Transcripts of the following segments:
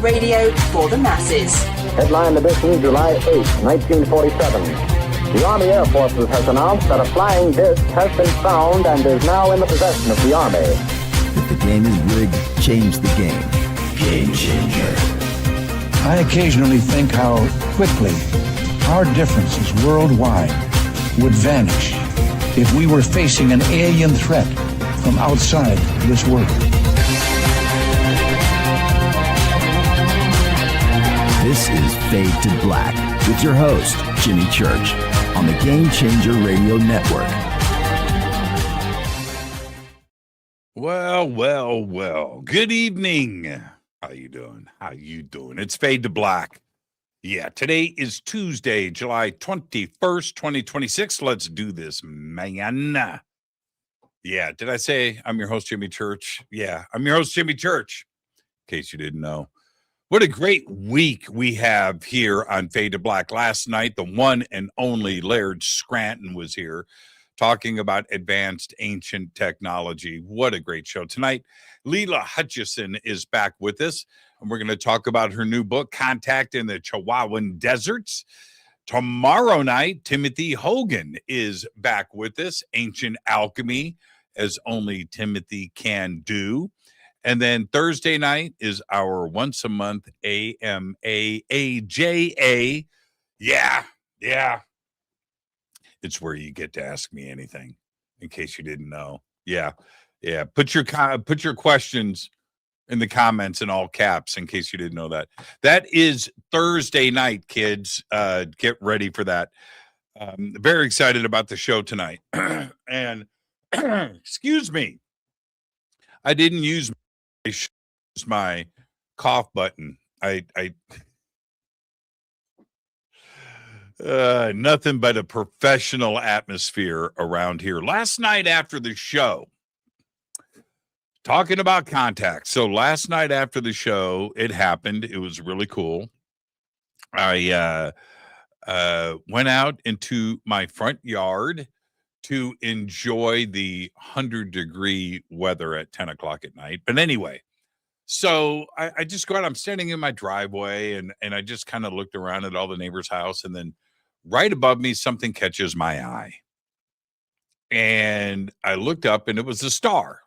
Radio for the masses. Headline edition, July 8, 1947. The Army Air Forces has announced that a flying disc has been found and is now in the possession of the Army. If the game is rigged, change the game. Game changer. I occasionally think how quickly our differences worldwide would vanish if we were facing an alien threat from outside this world. This is Fade to Black with your host, Jimmy Church, on the Game Changer Radio Network. Well. Good evening. How you doing? It's Fade to Black. Yeah, today is Tuesday, July 21st, 2026. Let's do this, man. Yeah, did I say I'm your host, Jimmy Church? Yeah, I'm your host, Jimmy Church, in case you didn't know. What a great week we have here on Fade to Black. Last night, the one and only Laird Scranton was here talking about advanced ancient technology. What a great show. Tonight, Leela Hutchison is back with us, and we're going to talk about her new book, Contact in the Chihuahuan Deserts. Tomorrow night, Timothy Hogan is back with us, Ancient Alchemy, as only Timothy can do. And then Thursday night is our once a month AMA AJA. Yeah. It's where you get to ask me anything, in case you didn't know. Yeah. Put your questions in the comments in all caps, in case you didn't know that. That is Thursday night, kids. Get ready for that. Very excited about the show tonight. And excuse me, I didn't use my cough button. Nothing but a professional atmosphere around here. Last night after the show, talking about contact. So last night after the show, it happened. It was really cool. I went out into my front yard to enjoy the 100-degree weather at 10 o'clock at night. But anyway, so I just go out. I'm standing in my driveway, and I just kind of looked around at all the neighbors' house, and then right above me, something catches my eye. And I looked up, and it was a star.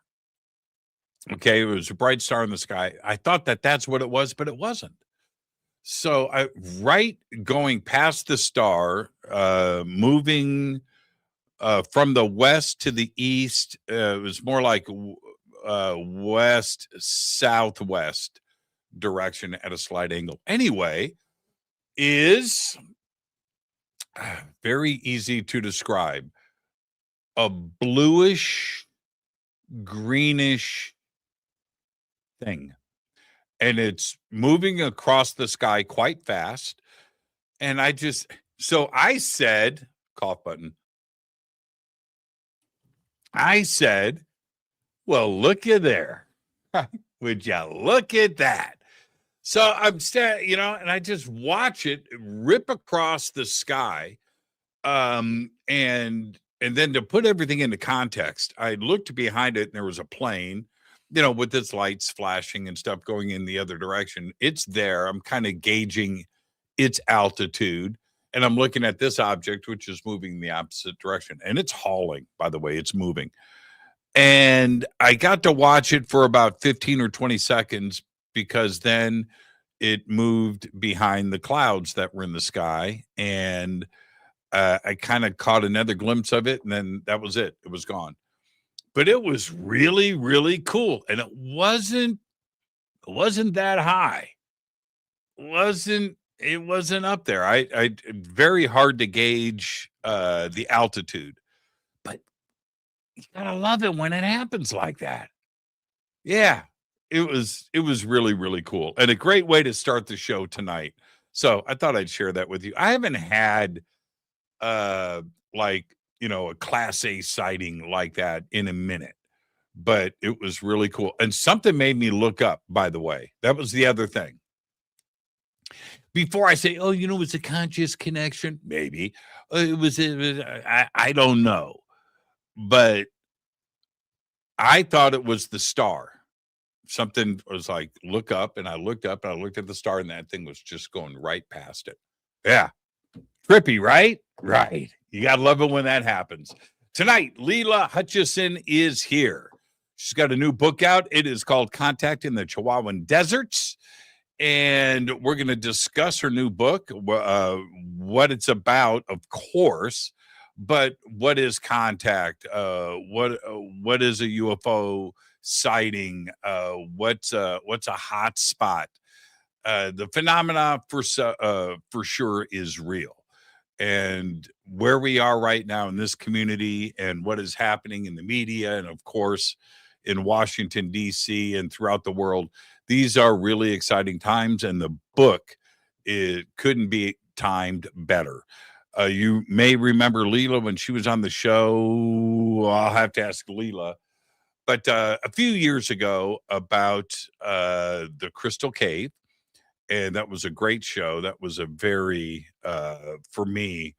Okay, it was a bright star in the sky. I thought that's what it was, but it wasn't. So going past the star, moving from the west to the east, it was more like west southwest direction at a slight angle. Anyway, is very easy to describe. A bluish, greenish thing. And it's moving across the sky quite fast. And I said, cough button. I said, well, look at there. Would you look at that? So I'm and I just watch it rip across the sky. And then to put everything into context, I looked behind it and there was a plane, with its lights flashing and stuff going in the other direction. It's there. I'm kind of gauging its altitude. And I'm looking at this object, which is moving in the opposite direction. And it's hauling, by the way, it's moving. And I got to watch it for about 15 or 20 seconds because then it moved behind the clouds that were in the sky. And I kind of caught another glimpse of it. And then that was it. It was gone. But it was really, really cool. And it wasn't that high. It wasn't up there. I very hard to gauge the altitude, but you gotta love it when it happens like that. Yeah, it was really, really cool and a great way to start the show tonight. So I thought I'd share that with you. I haven't had a Class A sighting like that in a minute, but it was really cool. And something made me look up, by the way. That was the other thing. Before I say, it's a conscious connection, maybe I don't know, but I thought it was the star something was like, look up, and I looked up and I looked at the star, and that thing was just going right past it. Yeah. Trippy, right? Right. You got to love it when that happens. Tonight, Leela Hutchison is here. She's got a new book out. It is called Contact in the Chihuahuan Deserts. And we're going to discuss her new book, what it's about, of course, but what is contact? What is a UFO sighting? What's a hotspot? The phenomena for sure is real. And where we are right now in this community and what is happening in the media and, of course, in Washington, D.C. and throughout the world, these are really exciting times. And the book, it couldn't be timed better. You may remember Leela when she was on the show. I'll have to ask Leela. But a few years ago about the Crystal Cave. And that was a great show. That was a very, for me,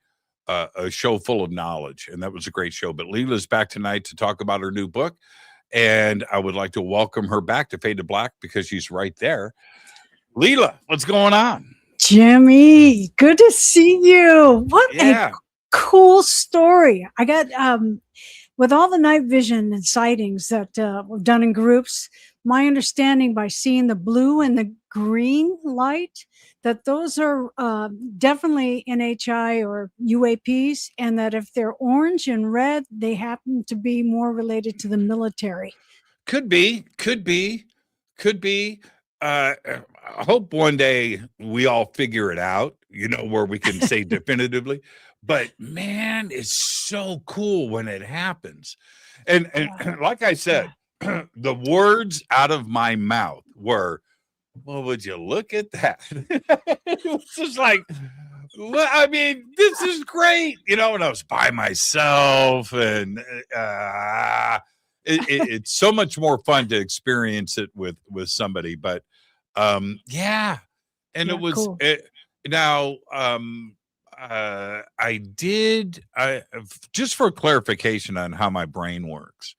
a show full of knowledge. And that was a great show. But Leela's back tonight to talk about her new book. And I would like to welcome her back to Fade to Black because she's right there. Leela, what's going on? Jimmy, good to see you. What a cool story. I got, with all the night vision and sightings that were done in groups, my understanding by seeing the blue and the green light, that those are definitely NHI or UAPs, and that if they're orange and red, they happen to be more related to the military. Could be. I hope one day we all figure it out, where we can say definitively. But man, it's so cool when it happens. And like I said, the words out of my mouth were, well, would you look at that? It was just like, I mean, this is great. And I was by myself, and it's so much more fun to experience it with somebody. But yeah. And it was cool. I just for clarification on how my brain works,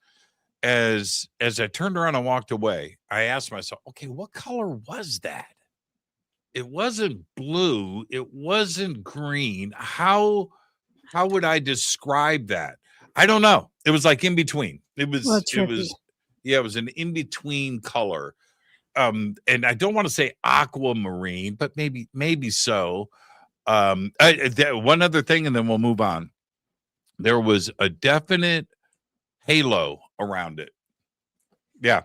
as I turned around and walked away, I asked myself, okay, what color was that? It wasn't blue, it wasn't green. How would I describe that? I don't know. It was like in between. It was an in between color. And I don't want to say aquamarine, but maybe so. One other thing, and then we'll move on. There was a definite halo around it. Yeah.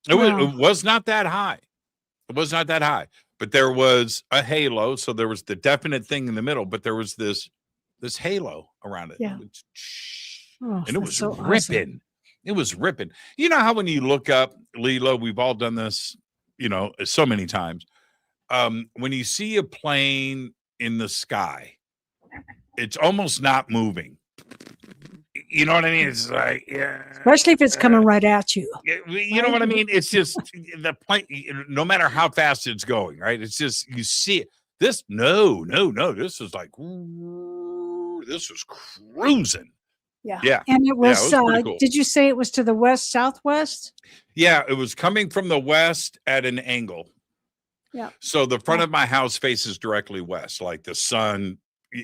It was not that high. It was not that high, but there was a halo. So there was the definite thing in the middle, but there was this halo around it. Yeah. And it was so ripping. Awesome. It was ripping. You know how when you look up, Leela, we've all done this, so many times. When you see a plane in the sky, it's almost not moving. You know what I mean? It's like, especially if it's coming right at you. You know what I mean? It's just the plane, no matter how fast it's going, right? It's just, you see it. This, no. This is like, this was cruising. Yeah. And it was, cool. Did you say it was to the west, southwest? Yeah, it was coming from the west at an angle. Yeah. So the front of my house faces directly west, like the sun,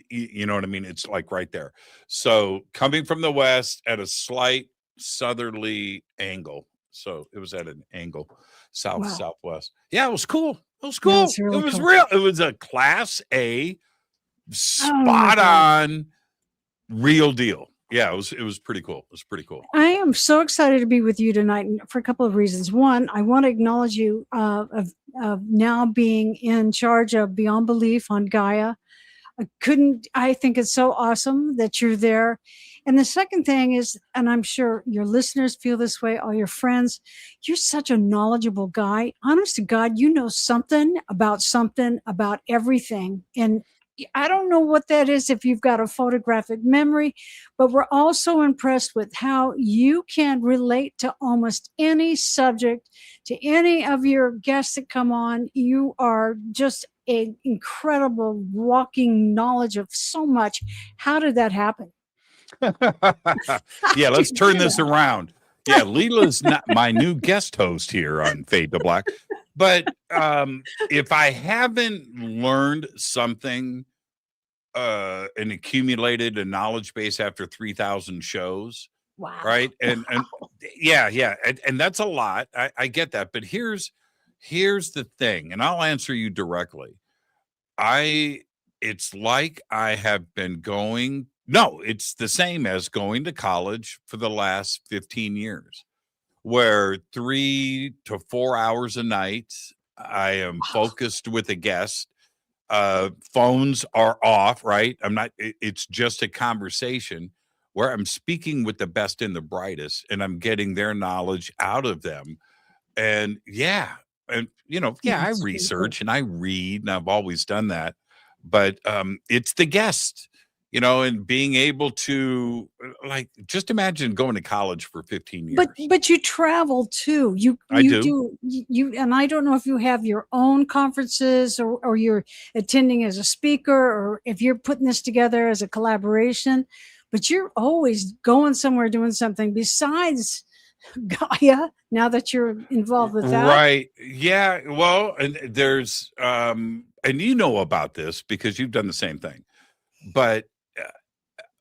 you know what I mean? It's like right there. So coming from the west at a slight southerly angle. So it was at an angle, southwest. Yeah, it was cool. It was cool. Really it was cool. Real. It was a Class A, spot on, real deal. Yeah, it was pretty cool. It was pretty cool. I am so excited to be with you tonight for a couple of reasons. One, I want to acknowledge you of now being in charge of Beyond Belief on G.I.A. I think it's so awesome that you're there. And the second thing is, and I'm sure your listeners feel this way, all your friends, you're such a knowledgeable guy. Honest to God, you know something about everything. And I don't know what that is if you've got a photographic memory, but we're also impressed with how you can relate to almost any subject, to any of your guests that come on. You are just an incredible walking knowledge of so much. How did that happen? Yeah, let's turn this around. Yeah, Leela's not my new guest host here on Fade to Black. But if I haven't learned something and accumulated a knowledge base after 3,000 shows, Wow. right? And yeah, and that's a lot. I get that. But here's the thing, and I'll answer you directly. It's like I have been going. No, it's the same as going to college for the last 15 years, where 3 to 4 hours a night I am focused with a guest. Phones are off, right? It's just a conversation where I'm speaking with the best and the brightest, and I'm getting their knowledge out of them. And I That's really research and I read, and I've always done that. But it's the guest, and being able to, just imagine going to college for 15 years. But you travel too. I You do. and I don't know if you have your own conferences or you're attending as a speaker or if you're putting this together as a collaboration, but you're always going somewhere doing something besides Gaia, now that you're involved with that. Right. Yeah. Well, and there's and you know about this because you've done the same thing. But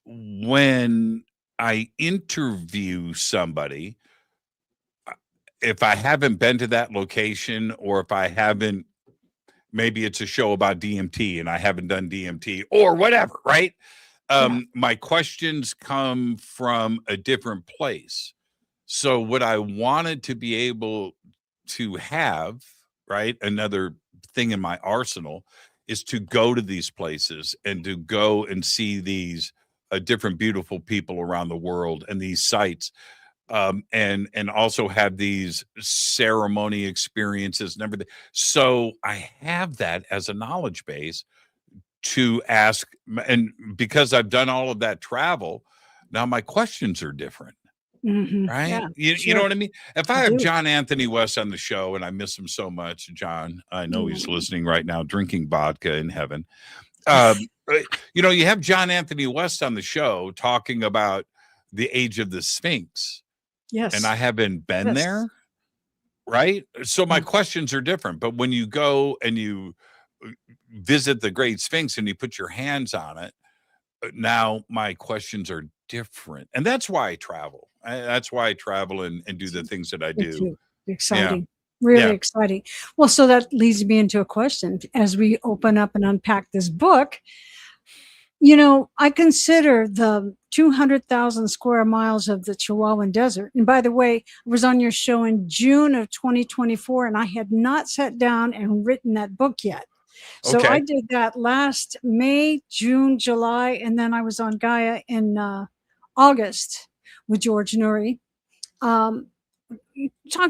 when I interview somebody, if I haven't been to that location, or if I haven't, maybe it's a show about DMT and I haven't done DMT or whatever, right? My questions come from a different place. So what I wanted to be able to have, right, another thing in my arsenal, is to go to these places and to go and see these different beautiful people around the world and these sites, and also have these ceremony experiences and everything. So I have that as a knowledge base to ask, and because I've done all of that travel, now my questions are different. Right? Yeah, You know what I mean? If I I have do. John Anthony West on the show, and I miss him so much, John, I know he's listening right now, drinking vodka in heaven. You have John Anthony West on the show talking about the age of the Sphinx, Yes. and I haven't been there, right? So my questions are different. But when you go and you visit the Great Sphinx and you put your hands on it, now my questions are different. And that's why I travel. That's why I travel and do the things that I Me do. too. Exciting. Yeah. Really exciting. Well, so that leads me into a question as we open up and unpack this book. I consider the 200,000 square miles of the Chihuahuan Desert. And by the way, I was on your show in June of 2024, and I had not sat down and written that book yet. So I did that last May, June, July, and then I was on Gaia in August with George Nuri, talking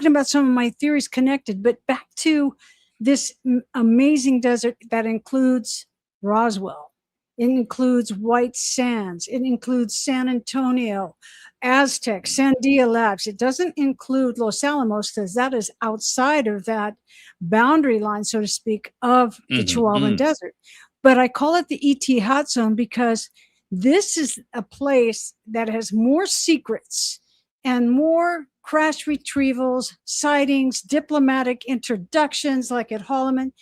about some of my theories connected. But back to this amazing desert that includes Roswell. It includes White Sands. It includes San Antonio, Aztec, Sandia Labs. It doesn't include Los Alamos because that is outside of that boundary line, so to speak, of the Chihuahuan Desert. But I call it the ET hot zone because this is a place that has more secrets and more crash retrievals, sightings, diplomatic introductions like at Holloman.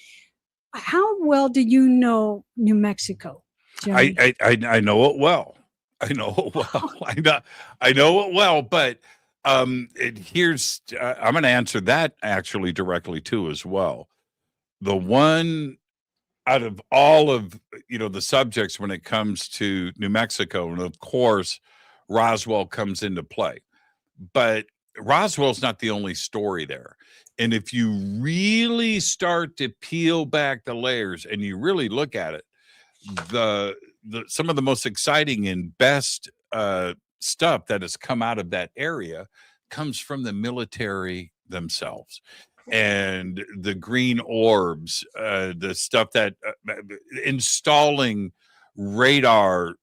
How well do you know New Mexico, Jimmy? I know it well. I know it well. I know it well. But here's I'm going to answer that actually directly too as well. The one out of all of the subjects when it comes to New Mexico, and of course Roswell comes into play, but Roswell's not the only story there. And if you really start to peel back the layers and you really look at it, some of the most exciting and best stuff that has come out of that area comes from the military themselves. And the green orbs, the stuff that installing radar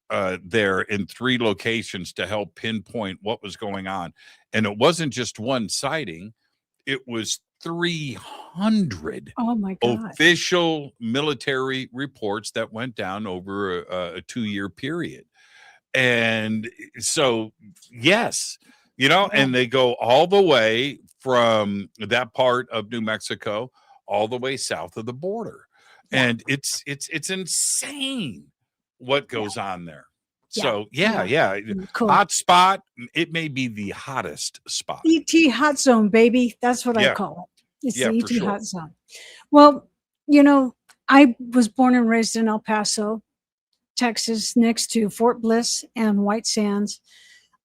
there in 3 locations to help pinpoint what was going on. And it wasn't just one sighting, it was 300 official military reports that went down over a 2-year period. And so, yes, and they go all the way from that part of New Mexico all the way south of the border. Yeah. And it's insane what goes on there. Yeah. So Cool. hot spot. It may be the hottest spot. ET hot zone, baby. That's what I Yeah. call it. It's Yeah, the for ET sure. hot zone. Well, I was born and raised in El Paso, Texas, next to Fort Bliss and White Sands.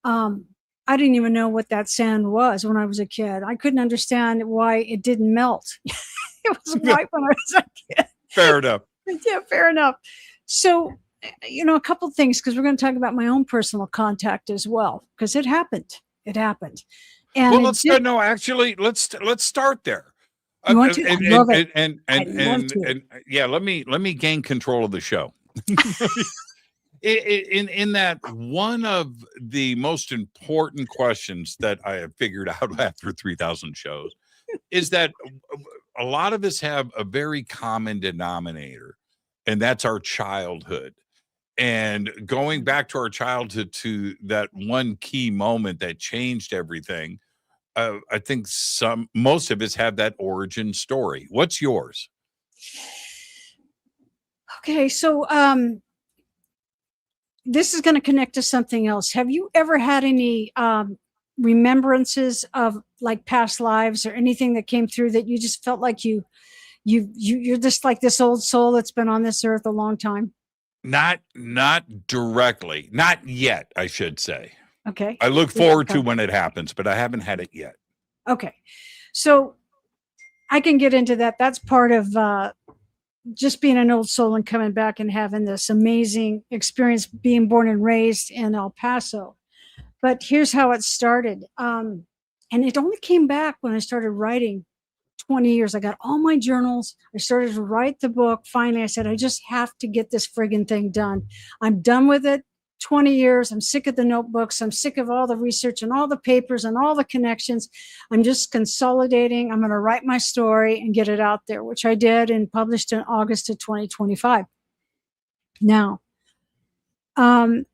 I didn't even know what that sand was when I was a kid. I couldn't understand why it didn't melt. It was white when I was a kid. Fair enough. Yeah, fair enough. So, a couple things, because we're going to talk about my own personal contact as well, because it happened. It happened. And Well, let's start. No, actually, let's start there. You want to? I love it. And yeah, let me gain control of the show. In that, one of the most important questions that I have figured out after 3,000 shows is that a lot of us have a very common denominator, and that's our childhood. And going back to our childhood, to that one key moment that changed everything, I think most of us have that origin story. What's yours? Okay, so this is going to connect to something else. Have you ever had any remembrances of like past lives or anything that came through that you just felt like you're just like this old soul that's been on this earth a long time? Not directly, not yet, I should say. Okay. I look forward to when it happens, but I haven't had it yet. Okay. So I can get into that. That's part of just being an old soul and coming back and having this amazing experience being born and raised in El Paso. But here's how it started. And it only came back when I started writing 20 years. I got all my journals. I started to write the book. Finally, I said, I just have to get this friggin' thing done. I'm done with it. 20 years. I'm sick of the notebooks. I'm sick of all the research and all the papers and all the connections. I'm just consolidating. I'm going to write my story and get it out there, which I did and published in August of 2025. Now, I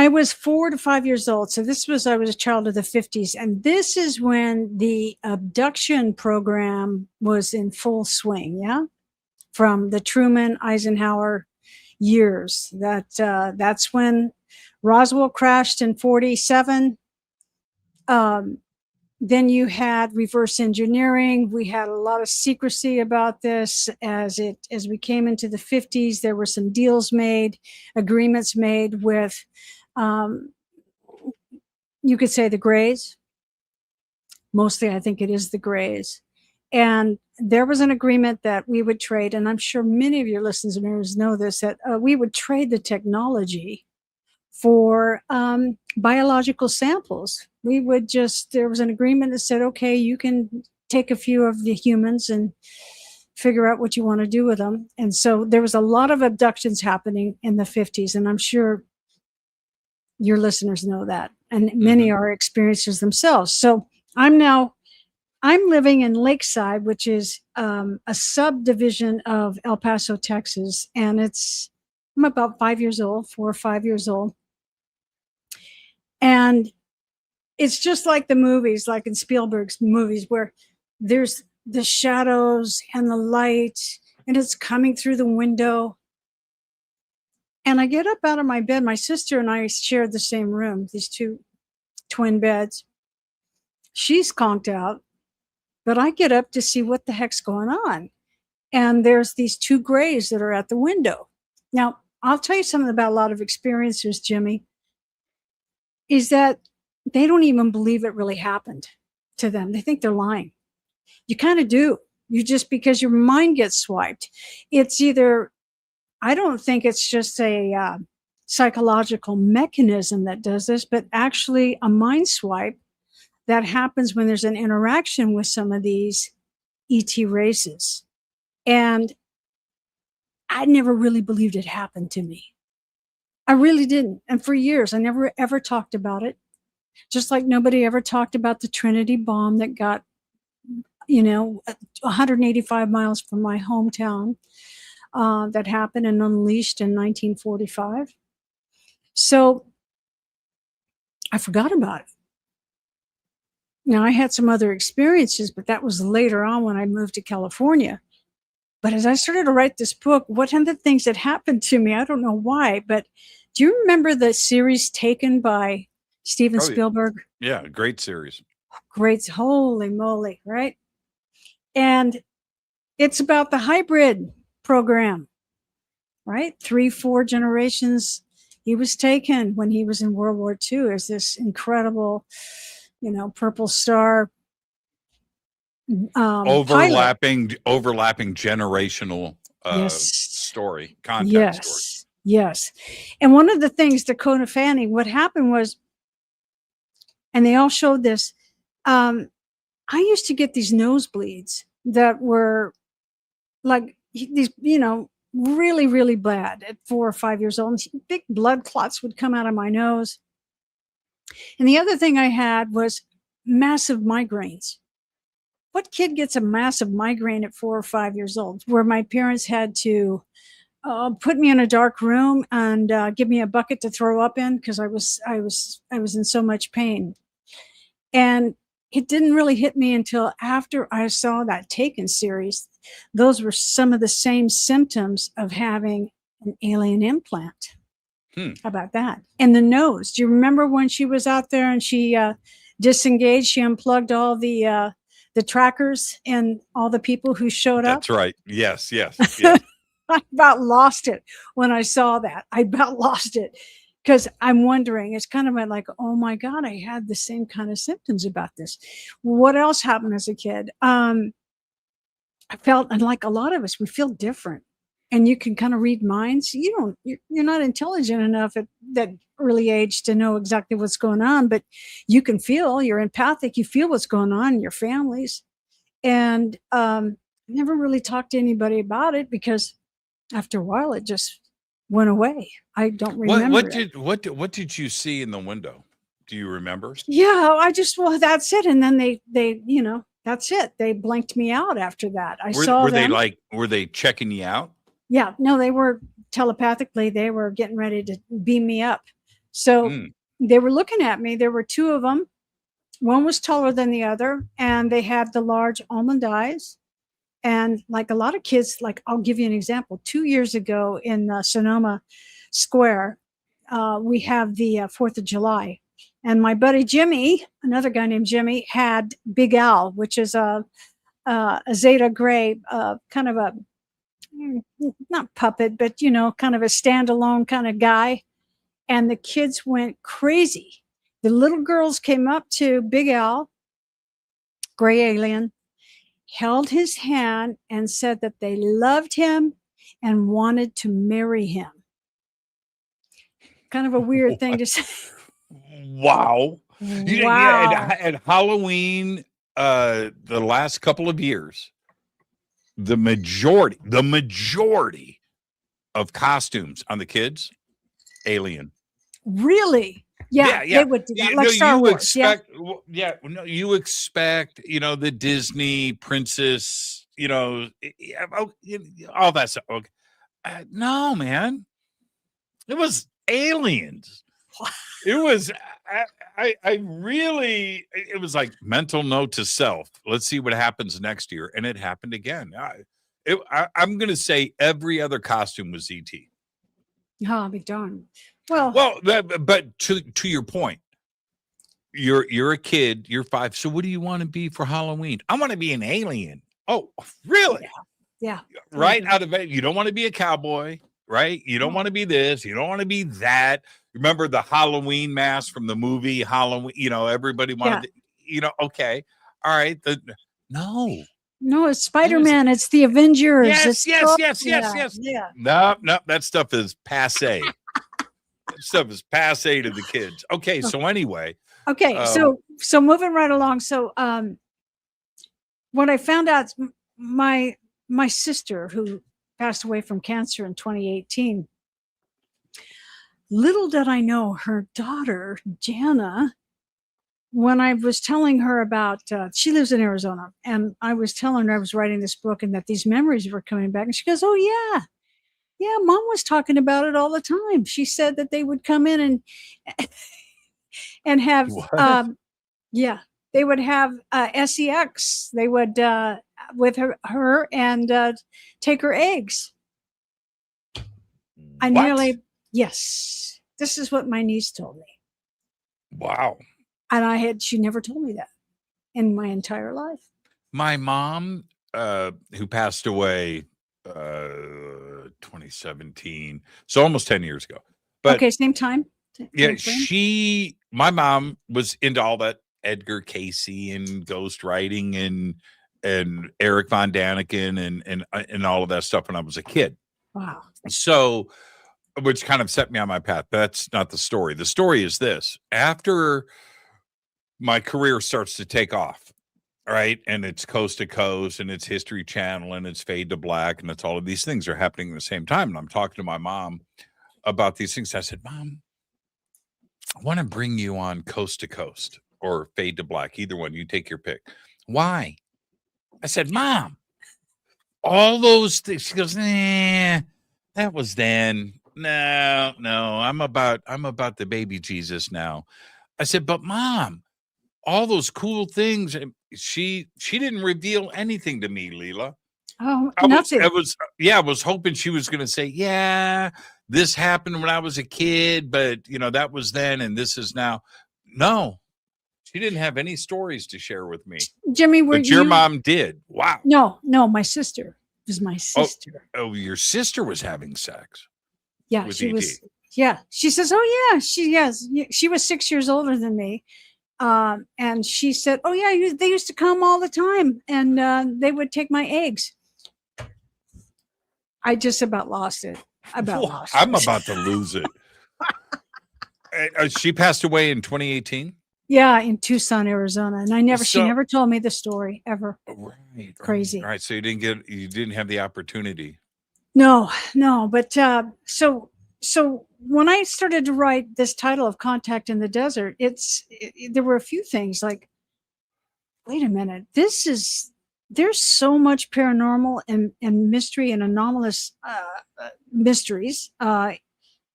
was 4 to 5 years old. So I was a child of the 50s. And this is when the abduction program was in full swing. Yeah. From the Truman, Eisenhower years. That's when Roswell crashed in 47. Then you had reverse engineering. We had a lot of secrecy about this. As we came into the 50s, there were some deals made, agreements made with, you could say, the Greys. Mostly, I think it is the Greys. And there was an agreement that we would trade, and I'm sure many of your listeners know this, that we would trade the technology for biological samples. There was an agreement that said, okay, you can take a few of the humans and figure out what you want to do with them. And so there was a lot of abductions happening in the 50s, and I'm sure your listeners know that, and many are experiencers themselves. So I'm living in Lakeside, which is a subdivision of El Paso, Texas, and I'm about 5 years old, 4 or 5 years old. And it's just like the movies, like in Spielberg's movies, where there's the shadows and the light, and it's coming through the window. And I get up out of my bed. My sister and I shared the same room, these two twin beds. She's conked out. But I get up to see what the heck's going on. And there's these two Greys that are at the window. Now, I'll tell you something about a lot of experiencers, Jimmy, is that they don't even believe it really happened to them. They think they're lying. You kind of do. Because your mind gets swiped. It's either, I don't think it's just a psychological mechanism that does this, but actually a mind swipe that happens when there's an interaction with some of these ET races. And I never really believed it happened to me. I really didn't. And for years, I never ever talked about it. Just like nobody ever talked about the Trinity bomb that got, 185 miles from my hometown, that happened and unleashed in 1945. So I forgot about it. Now, I had some other experiences, but that was later on when I moved to California. But as I started to write this book, what are the things that happened to me? I don't know why, but do you remember the series Taken by Steven Spielberg? Yeah, great series. Great, holy moly, right? And it's about the hybrid program, right? 3-4 generations. He was taken when he was in World War II as this incredible, purple star overlapping generational story, contact story. Yes. And one of the things, Dakota Fanning, what happened was, and they all showed this, I used to get these nosebleeds that were like these, really, really bad at 4 or 5 years old. And big blood clots would come out of my nose. And the other thing I had was massive migraines. What kid gets a massive migraine at 4 or 5 years old? Where my parents had to put me in a dark room and give me a bucket to throw up in because I was in so much pain. And it didn't really hit me until after I saw that Taken series. Those were some of the same symptoms of having an alien implant. How about that? And the nose. Do you remember when she was out there and she disengaged? She unplugged all the trackers and all the people who showed up. That's right. Yes. I about lost it when I saw that. I about lost it because I'm wondering, it's kind of like, oh my God, I had the same kind of symptoms about this. What else happened as a kid? I felt, and like a lot of us, we feel different. And you can kind of read minds. You're not intelligent enough at that early age to know exactly what's going on, but you can feel, you're empathic, you feel what's going on in your families. And never really talked to anybody about it because after a while it just went away. I don't remember. What did you see in the window? Do you remember? Yeah, that's it. And then they that's it. They blanked me out after that. Were they checking you out? Yeah, no, they were telepathically, they were getting ready to beam me up. So they were looking at me. There were 2 of them. One was taller than the other, and they had the large almond eyes. And like a lot of kids, like I'll give you an example. 2 years ago in Sonoma Square, we have the 4th of July. And my buddy Jimmy, another guy named Jimmy, had Big Al, which is a Zeta Gray, kind of a, not puppet, but, kind of a standalone kind of guy. And the kids went crazy. The little girls came up to Big Al, gray alien, held his hand and said that they loved him and wanted to marry him. Kind of a weird thing to say. Wow. Yeah, at Halloween, the last couple of years, the majority of costumes on the kids, alien. Really? Yeah. They would do that. Like Star Wars. You expect, the Disney princess, all that stuff. Okay. No, man. It was aliens. It was, it was like mental note to self. Let's see what happens next year. And it happened again. I'm going to say every other costume was E.T. Oh, I'll be darned. Well, but to your point, you're a kid, you're 5. So what do you want to be for Halloween? I want to be an alien. Oh, really? Yeah. Right out of it. You don't want to be a cowboy, right? You don't want to be this. You don't want to be that. Remember the Halloween mask from the movie Halloween? Everybody wanted, okay. All right. No, it's Spider-Man. It's the Avengers. Yes. Yeah. No, that stuff is passé. That stuff is passé to the kids. Okay, so anyway. Okay, so moving right along. So what I found out, my sister, who passed away from cancer in 2018, little did I know her daughter, Jana, when I was telling her about, she lives in Arizona, and I was telling her I was writing this book and that these memories were coming back. And she goes, oh, yeah, Mom was talking about it all the time. She said that they would come in and and have What? yeah, they would have sex. They would with her and take her eggs. I What? yes, this is what my niece told me, Wow. and she never told me that in my entire life. My mom, who passed away 2017, so almost 10 years ago. But Okay, same time. yeah, Time frame? my mom was into all that Edgar Casey and ghost writing and Eric Von Daniken and all of that stuff when I was a kid. Wow. So, which kind of set me on my path. That's not the story. The story is this: after my career starts to take off, right, and it's Coast to Coast, and it's History Channel, and it's Fade to Black, and it's all of these things are happening at the same time. And I'm talking to my mom about these things. I said, Mom, I want to bring you on Coast to Coast or Fade to Black. Either one, you take your pick. Why? I said, Mom, all those things. She goes, nah, that was then. No, I'm about the baby Jesus now. I said, but Mom, all those cool things. She didn't reveal anything to me, Leela. Oh, I nothing. was hoping she was going to say, yeah, this happened when I was a kid, but that was then and this is now. No, she didn't have any stories to share with me. Jimmy, but your mom did. Wow. No, my sister. It was my sister. Oh, your sister was having sex. Yeah, with she ET. was. Yeah, she says, oh yeah, she was 6 years older than me. And she said, oh yeah, they used to come all the time and they would take my eggs. I just about lost it. I'm about to lose it. She passed away in 2018. Yeah, in Tucson, Arizona, and she never told me the story ever. Right, crazy. Right. So you didn't have the opportunity. No, but so when I started to write this title of Contact in the Desert, there were a few things like, wait a minute, there's so much paranormal and mystery and anomalous mysteries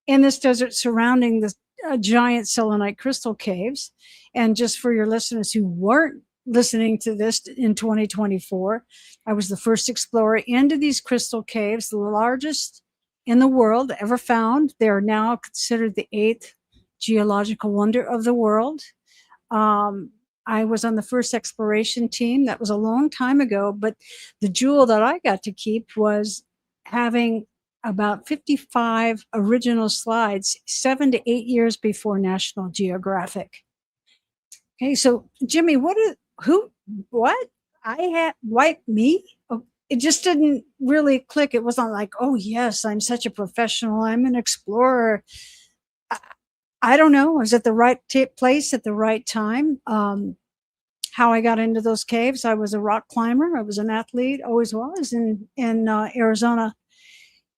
in this desert surrounding the giant selenite crystal caves. And just for your listeners who weren't listening to this in 2024, I was the first explorer into these crystal caves, the largest in the world ever found. They are now considered the 8th geological wonder of the world. I was on the first exploration team. That was a long time ago, but the jewel that I got to keep was having about 55 original slides 7 to 8 years before National Geographic. Okay, so Jimmy, what? I had me? Oh, it just didn't really click. It wasn't like, oh yes, I'm such a professional. I'm an explorer. I don't know. I was at the right place at the right time. How I got into those caves, I was a rock climber. I was an athlete, always was in Arizona.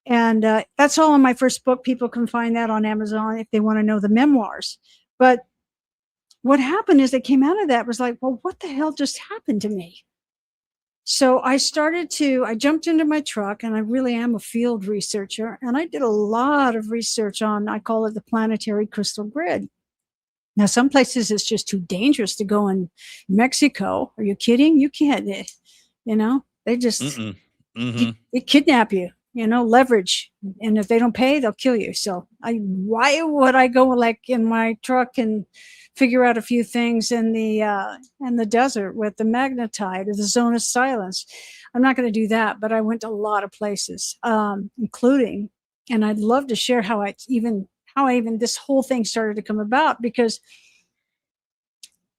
And that's all in my first book. People can find that on Amazon if they want to know the memoirs. But what happened is that came out of that was like, well, what the hell just happened to me? So I jumped into my truck, and I really am a field researcher. And I did a lot of research on, I call it the planetary crystal grid. Now, some places it's just too dangerous to go in Mexico. Are you kidding? You can't, they just they kidnap you, leverage. And if they don't pay, they'll kill you. So why would I go like in my truck and figure out a few things in the desert with the magnetite or the zone of silence? I'm not going to do that, but I went to a lot of places, including, and I'd love to share how I even this whole thing started to come about, because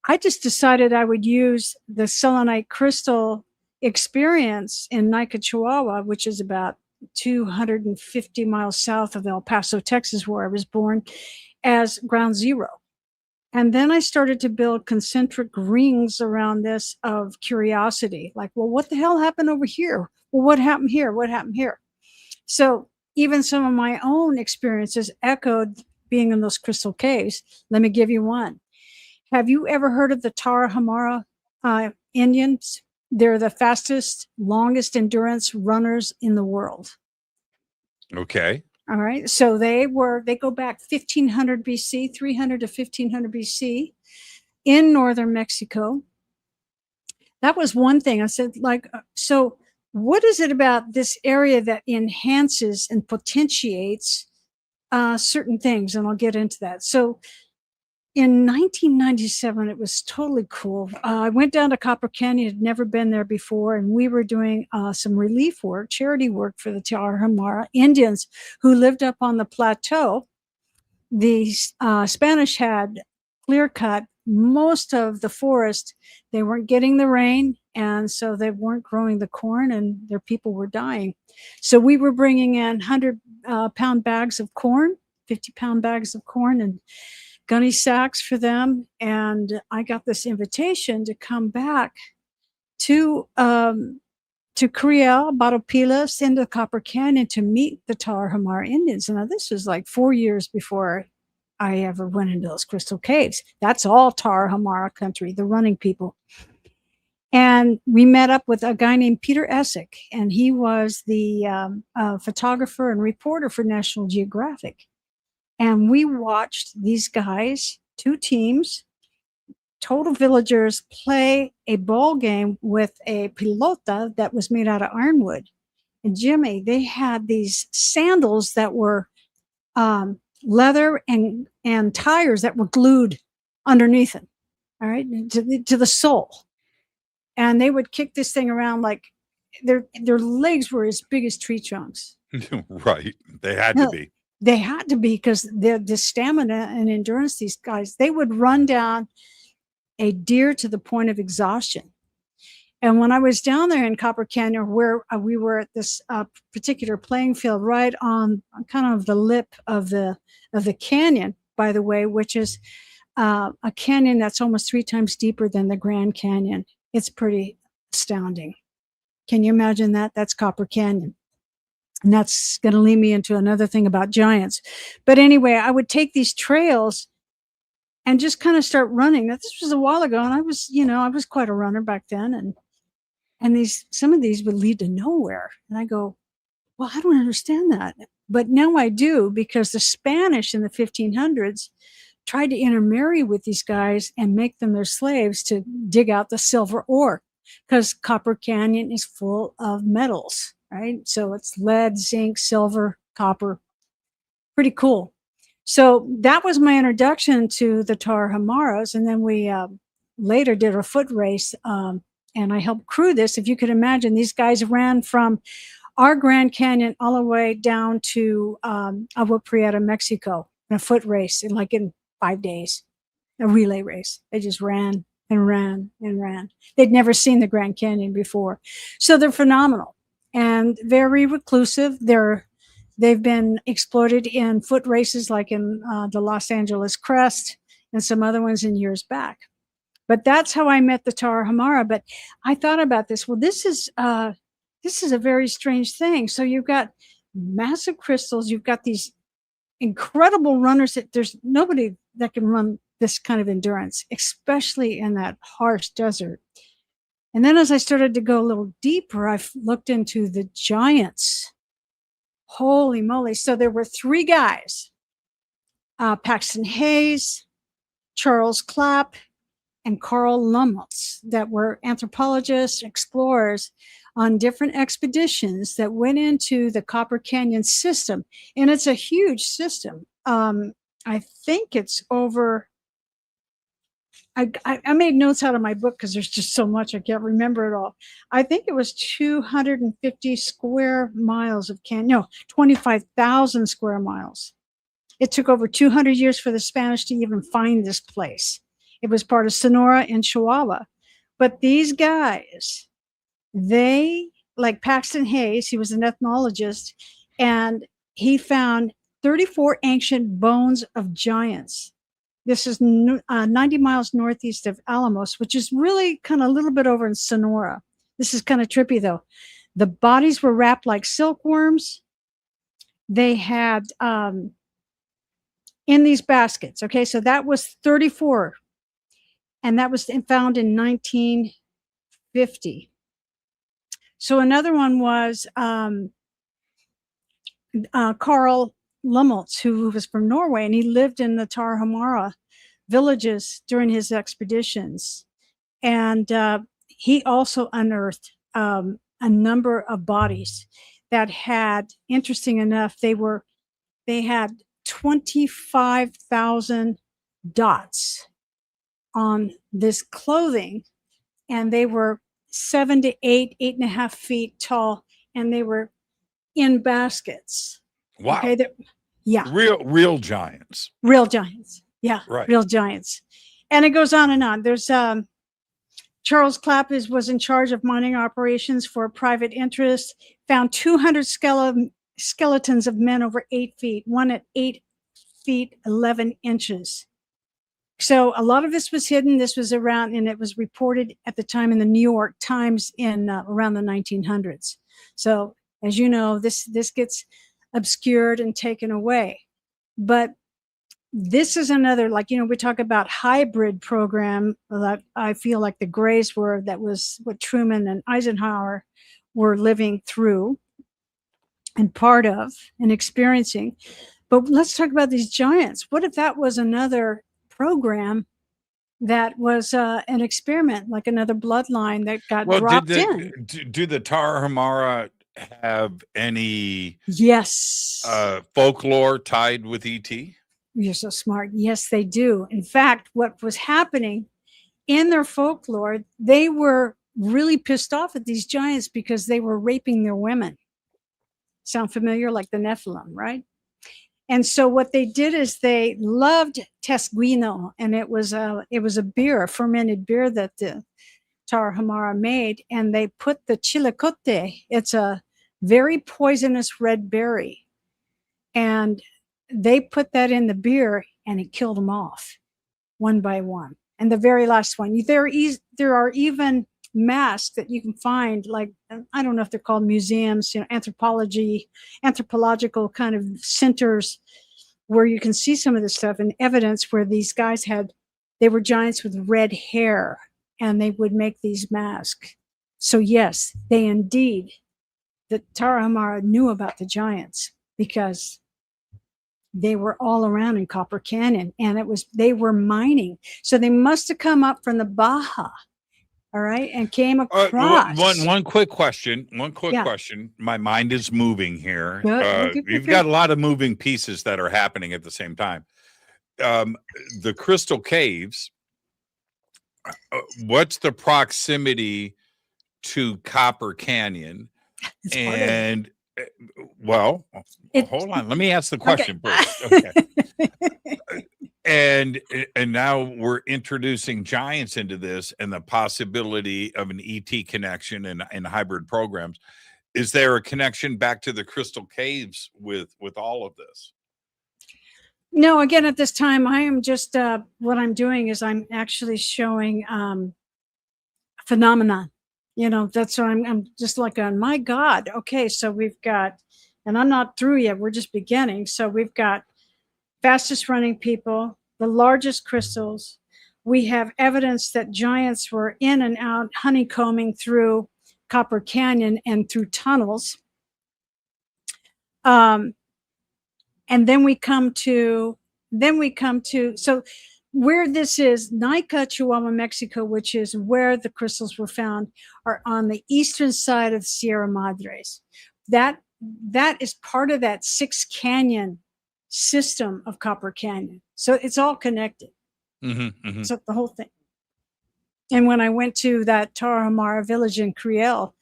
I just decided I would use the selenite crystal experience in Naica, Chihuahua, which is about 250 miles south of El Paso, Texas, where I was born, as ground zero. And then I started to build concentric rings around this of curiosity, like, well, what the hell happened over here? Well, what happened here? What happened here? So even some of my own experiences echoed being in those crystal caves. Let me give you one. Have you ever heard of the Tarahumara Indians? They're the fastest, longest endurance runners in the world. Okay. All right. So they go back 1500 BC, 300 to 1500 BC in northern Mexico. That was one thing. I said, like, so what is it about this area that enhances and potentiates certain things? And I'll get into that. So in 1997, it was totally cool. I went down to Copper Canyon, had never been there before, and we were doing some relief work, charity work for the Tarahumara Indians who lived up on the plateau. The Spanish had clear cut most of the forest. They weren't getting the rain, and so they weren't growing the corn, and their people were dying. So we were bringing in 100-pound bags of corn, 50-pound bags of corn, and gunny sacks for them. And I got this invitation to come back to Creel, Batopilas, into Copper Canyon to meet the Tarahumara Indians. And now this was like 4 years before I ever went into those crystal caves. That's all Tarahumara country, the running people. And we met up with a guy named Peter Essick, and he was the photographer and reporter for National Geographic. And we watched these guys, 2 teams, total villagers, play a ball game with a pelota that was made out of ironwood. And Jimmy, they had these sandals that were leather and tires that were glued underneath it, all right, to the sole. And they would kick this thing around like their legs were as big as tree trunks. Right. They had to be. They had to be, because the stamina and endurance, these guys, they would run down a deer to the point of exhaustion. And when I was down there in Copper Canyon, where we were at this particular playing field right on kind of the lip of the canyon, by the way, which is a canyon that's almost 3 times deeper than the Grand Canyon. It's pretty astounding. Can you imagine that? That's Copper Canyon. And that's going to lead me into another thing about giants. But anyway, I would take these trails and just kind of start running. Now, this was a while ago, and I was quite a runner back then. And some of these would lead to nowhere. And I go, well, I don't understand that. But now I do, because the Spanish in the 1500s tried to intermarry with these guys and make them their slaves to dig out the silver ore, because Copper Canyon is full of metals. Right? So it's lead, zinc, silver, copper. Pretty cool. So that was my introduction to the Tarahumaras. And then we later did a foot race, and I helped crew this. If you could imagine, these guys ran from our Grand Canyon all the way down to Agua Prieta, Mexico, in a foot race in 5 days, a relay race. They just ran and ran and ran. They'd never seen the Grand Canyon before. So they're phenomenal. And very reclusive. They've been exploited in foot races, like in the Los Angeles Crest and some other ones in years back. But that's how I met the Tarahumara. But I thought about this. Well, this is a very strange thing. So you've got massive crystals. You've got these incredible runners that there's nobody that can run this kind of endurance, especially in that harsh desert. And then as I started to go a little deeper, I looked into the giants. Holy moly. So there were 3 guys, Paxton Hayes, Charles Clapp, and Carl Lummeltz, that were anthropologists, explorers on different expeditions that went into the Copper Canyon system. And it's a huge system. I think it's over... I made notes out of my book because there's just so much. I can't remember it all. I think it was 250 square miles of canyon. No, 25,000 square miles. It took over 200 years for the Spanish to even find this place. It was part of Sonora and Chihuahua. But these guys, they, like Paxton Hayes, he was an ethnologist, and he found 34 ancient bones of giants. This is 90 miles northeast of Alamos, which is really kind of a little bit over in Sonora. This is kind of trippy, though. The bodies were wrapped like silkworms. They had in these baskets. Okay, so that was 34. And that was found in 1950. So another one was Carl Lummeltz, who was from Norway, and he lived in the Tarahumara villages during his expeditions. And he also unearthed a number of bodies that had, interesting enough, they had 25,000 dots on this clothing, and they were 7 to 8.5 feet tall, and they were in baskets. Wow. Okay, yeah, Real giants. real giants. Yeah, Right. real giants. And it goes on and on. There's Charles Clapp was in charge of mining operations for private interests, found 200 skeletons of men over 8 feet, one at 8 feet 11 inches. So a lot of this was hidden. This was around, and it was reported at the time in the New York Times in around the 1900s. So as you know, this gets obscured and taken away. But this is another, like, we talk about hybrid program that I feel like the Greys were, that was what Truman and Eisenhower were living through and part of and experiencing. But let's talk about these giants. What if that was another program that was an experiment, like another bloodline that got dropped in? Do the Tarahumara have any Yes folklore tied with ET? You're so smart. Yes, they do. In fact, what was happening in their folklore, they were really pissed off at these giants because they were raping their women. Sound familiar? Like the Nephilim, right? And so what they did is they loved tesguino, and it was a beer, a fermented beer that the Tarahumara made, and they put the chilacote. It's a very poisonous red berry, and they put that in the beer, and it killed them off one by one. And the very last one, there are even masks that you can find, like, I don't know if they're called museums, anthropological kind of centers, where you can see some of this stuff and evidence where these guys they were giants with red hair, and they would make these masks. So yes, the Tarahumara knew about the giants because they were all around in Copper Canyon, and they were mining. So they must have come up from the Baja, all right, and came across. One quick question. Question. My mind is moving here. You've got a lot of moving pieces that are happening at the same time. The Crystal Caves, what's the proximity to Copper Canyon? And hold on. Let me ask the question first. Okay. And now we're introducing giants into this and the possibility of an ET connection and hybrid programs. Is there a connection back to the Crystal Caves with all of this? No, again, at this time, I am just, what I'm doing is I'm actually showing phenomena. That's what I'm just like, my God. Okay, so we've got, and I'm not through yet, we're just beginning. So we've got fastest running people, the largest crystals. We have evidence that giants were in and out honeycombing through Copper Canyon and through tunnels. And then we come to, so where this is, Naica, Chihuahua, Mexico, which is where the crystals were found, are on the eastern side of the Sierra Madres. That is part of that 6 canyon system of Copper Canyon. So it's all connected. So the whole thing. And when I went to that Tarahumara village in Creel,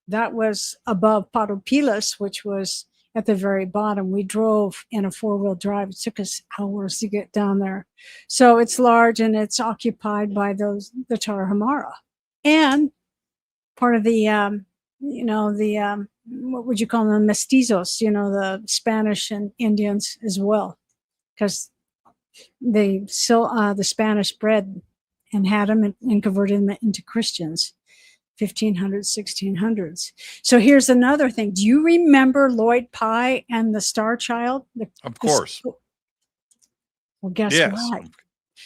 that was above Patopilas, which was at the very bottom. We drove in a 4-wheel drive. It took us hours to get down there. So it's large, and it's occupied by the Tarahumara, and part of the what would you call them, mestizos, the Spanish and Indians as well, because they still the Spanish bred and had them and converted them into Christians. 1500s, 1600s. So here's another thing. Do you remember Lloyd Pye and the Star Child? Of course. Well, guess what?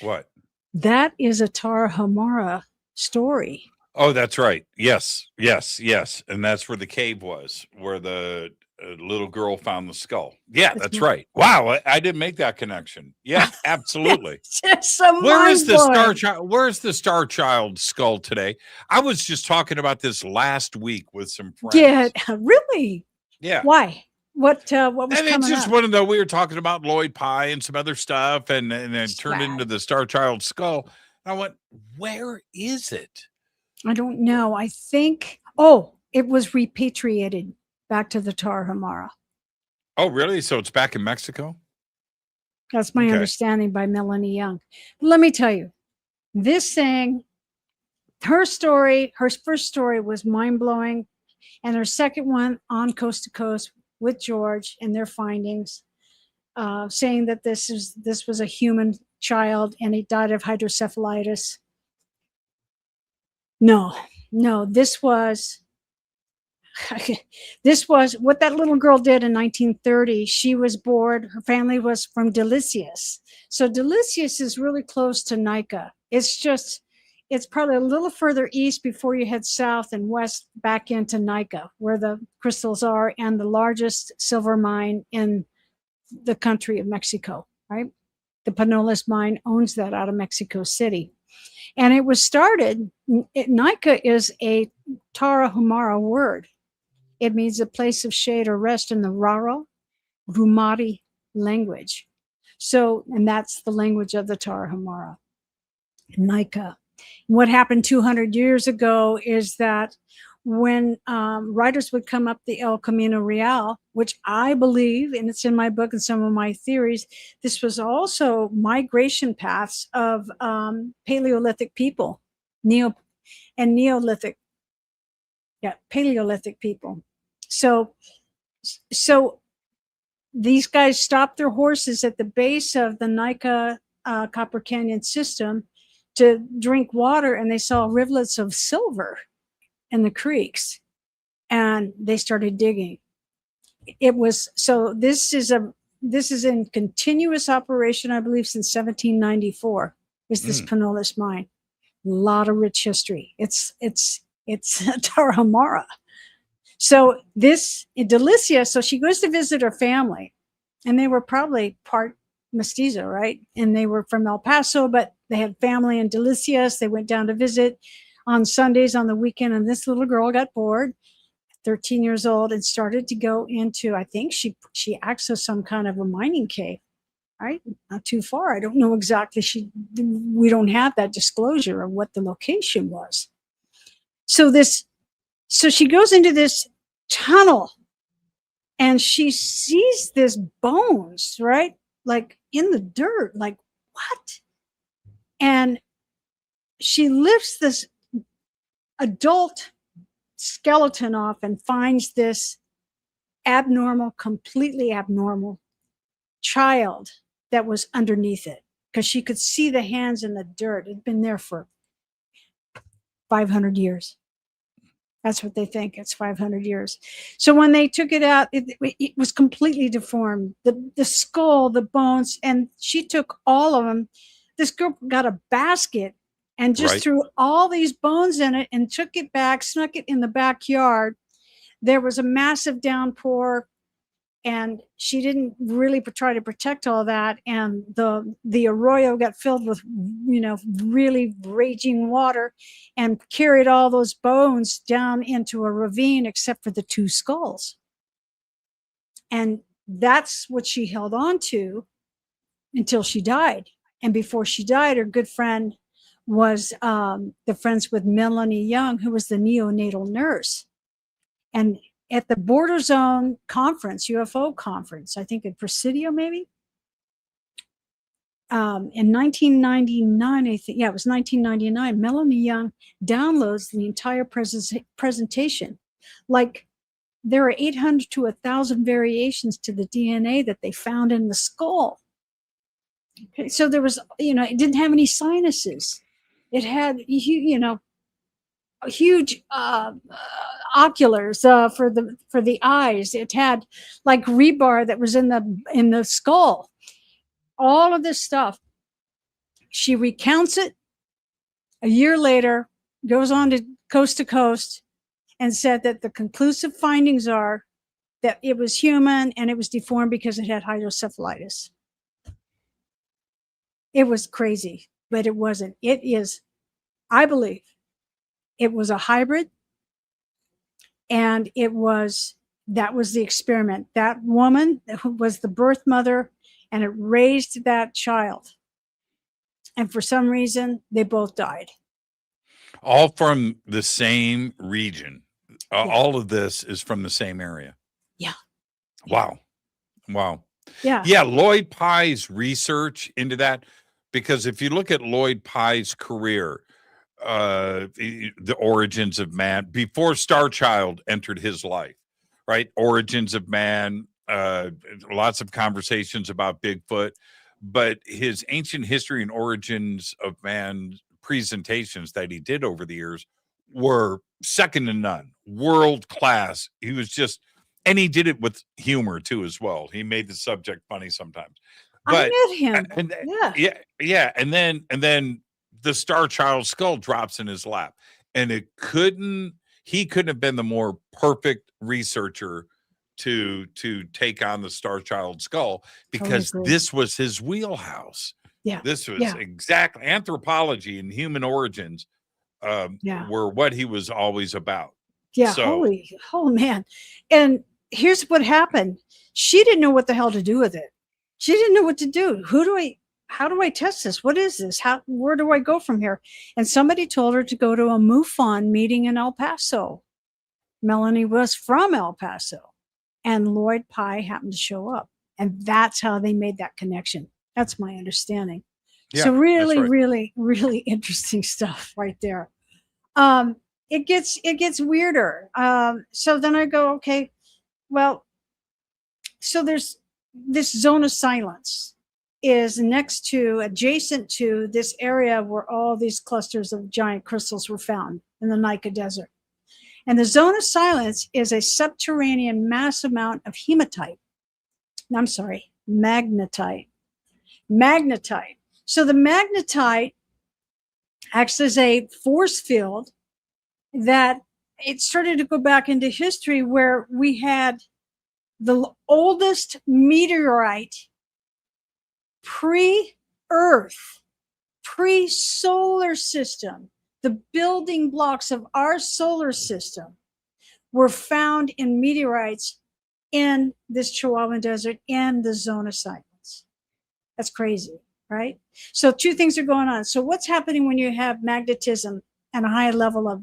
What? That is a Tarahumara story. Oh, that's right. Yes. And that's where the cave was, where the a little girl found the skull. Yeah, that's my- right. Wow, I didn't make that connection. Yeah, absolutely. It's just so Where is the Star mind-blowing. Child? Where's the Star Child skull today? I was just talking about this last week with some friends. Yeah, really? Yeah. Why? What was And it's coming just up? one of the, we were talking about Lloyd Pye and some other stuff, and it turned into the Star Child skull. And I went, where is it? I don't know. I think, it was repatriated back to the Tarahumara. Oh, really? So it's back in Mexico? That's my Okay. understanding by Melanie Young. But let me tell you, this thing, her first story was mind-blowing, and her second one, On Coast to Coast with George and their findings, saying that this was a human child and he died of hydrocephalitis. No, this was what that little girl did in 1930. She was bored. Her family was from Delicious. So Delicious is really close to Naica. It's probably a little further east before you head south and west back into Naica, where the crystals are, and the largest silver mine in the country of Mexico, right? The Panolas mine owns that out of Mexico City. And it was started, Naica is a Tarahumara word. It means a place of shade or rest in the Raro Rumari language. So, and that's the language of the Tarahumara, Naica. What happened 200 years ago is that when writers would come up the El Camino Real, which I believe, and it's in my book and some of my theories, this was also migration paths of Paleolithic people, Neolithic, Paleolithic people. So these guys stopped their horses at the base of the Naica Copper Canyon system to drink water, and they saw rivulets of silver in the creeks, and they started digging. This is in continuous operation, I believe, since 1794. Is this Panolas mine? A lot of rich history. It's Tarahumara. So this Delicia, so she goes to visit her family, and they were probably part mestizo, right? And they were from El Paso, but they had family in Delicias. They went down to visit on Sundays on the weekend, and this little girl got bored, 13 years old, and started to go into, I think she accessed some kind of a mining cave, right? Not too far. I don't know exactly. We don't have that disclosure of what the location was. So she goes into this tunnel, and she sees this bones, right? Like in the dirt, like what? And she lifts this adult skeleton off and finds this completely abnormal child that was underneath it, because she could see the hands in the dirt. It'd been there for 500 years. That's what they think. It's 500 years. So when they took it out, it was completely deformed. The skull, the bones, and she took all of them. This girl got a basket and just threw all these bones in it and took it back, snuck it in the backyard. There was a massive downpour, and she didn't really try to protect all that. And the arroyo got filled with, really raging water, and carried all those bones down into a ravine, except for the two skulls. And that's what she held on to until she died. And before she died, her good friend was the friends with Melanie Young, who was the neonatal nurse. And at the Border Zone conference, UFO conference, I think in Presidio, maybe, in 1999, I think, it was 1999, Melanie Young downloads the entire presentation. Like, there are 800 to 1,000 variations to the DNA that they found in the skull. Okay, so there was, it didn't have any sinuses. It had, huge oculars for the eyes. It had like rebar that was in the skull. All of this stuff. She recounts it a year later, goes on to Coast, and said that the conclusive findings are that it was human and it was deformed because it had hydrocephalitis. It was crazy, but it wasn't. It is, I believe, it was a hybrid, and that was the experiment. That woman who was the birth mother, and it raised that child. And for some reason, they both died. All from the same region. Yeah. All of this is from the same area. Yeah. Wow. Wow. Yeah. Yeah. Lloyd Pye's research into that, because if you look at Lloyd Pye's career, the origins of man before Star Child entered his life, right? Origins of man, lots of conversations about Bigfoot, but his ancient history and origins of man presentations that he did over the years were second to none, world class. He was just, and he did it with humor too, as well. He made the subject funny sometimes. But I met him. yeah. And then the Star Child skull drops in his lap, and he couldn't have been the more perfect researcher to take on the Star Child skull, because this was his wheelhouse. Yeah. This was exactly anthropology and human origins were what he was always about. Yeah. So, oh man. And here's what happened. She didn't know what the hell to do with it. She didn't know what to do. How do I test this? What is this? Where do I go from here? And somebody told her to go to a MUFON meeting in El Paso. Melanie was from El Paso, and Lloyd Pye happened to show up. And that's how they made that connection. That's my understanding. Yeah, so really, right. really, really interesting stuff right there. It gets weirder. So then I go, okay, well, so there's this zone of silence is adjacent to this area where all these clusters of giant crystals were found in the Naica Desert. And the zone of silence is a subterranean mass amount of magnetite. Magnetite. So the magnetite acts as a force field that it started to go back into history, where we had the oldest meteorite pre-Earth, pre-solar system. The building blocks of our solar system were found in meteorites in this Chihuahuan Desert in the zone of silence. That's crazy, right? So two things are going on. So what's happening when you have magnetism and a high level of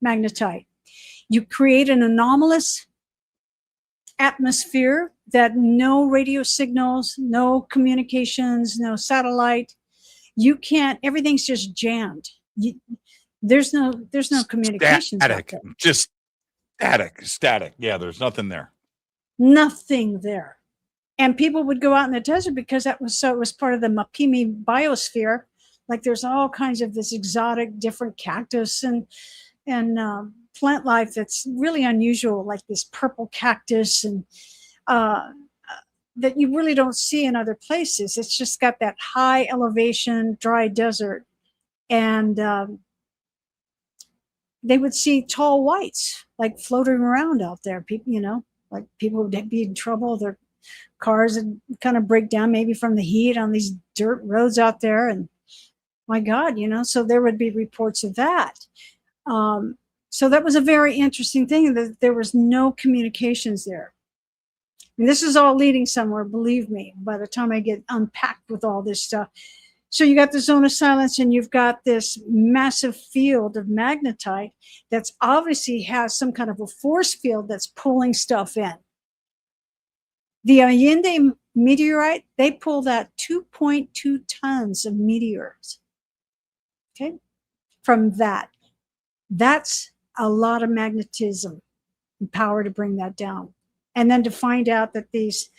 magnetite? You create an anomalous atmosphere that no radio signals, no communications, no satellite. You can't, everything's just jammed. There's no communications. Just static. Yeah, there's nothing there. Nothing there. And people would go out in the desert because it was part of the Mapimi biosphere. Like there's all kinds of this exotic, different cactus and plant life that's really unusual, like this purple cactus and that you really don't see in other places. It's just got that high elevation, dry desert. And they would see tall whites like floating around out there. People, like people would be in trouble. Their cars would kind of break down maybe from the heat on these dirt roads out there. And my God, so there would be reports of that. So that was a very interesting thing, that there was no communications there. And this is all leading somewhere, believe me, by the time I get unpacked with all this stuff. So you got the zone of silence, and you've got this massive field of magnetite that's obviously has some kind of a force field that's pulling stuff in. The Allende meteorite, they pulled out 2.2 tons of meteors. Okay, from that. That's a lot of magnetism and power to bring that down. And then to find out that these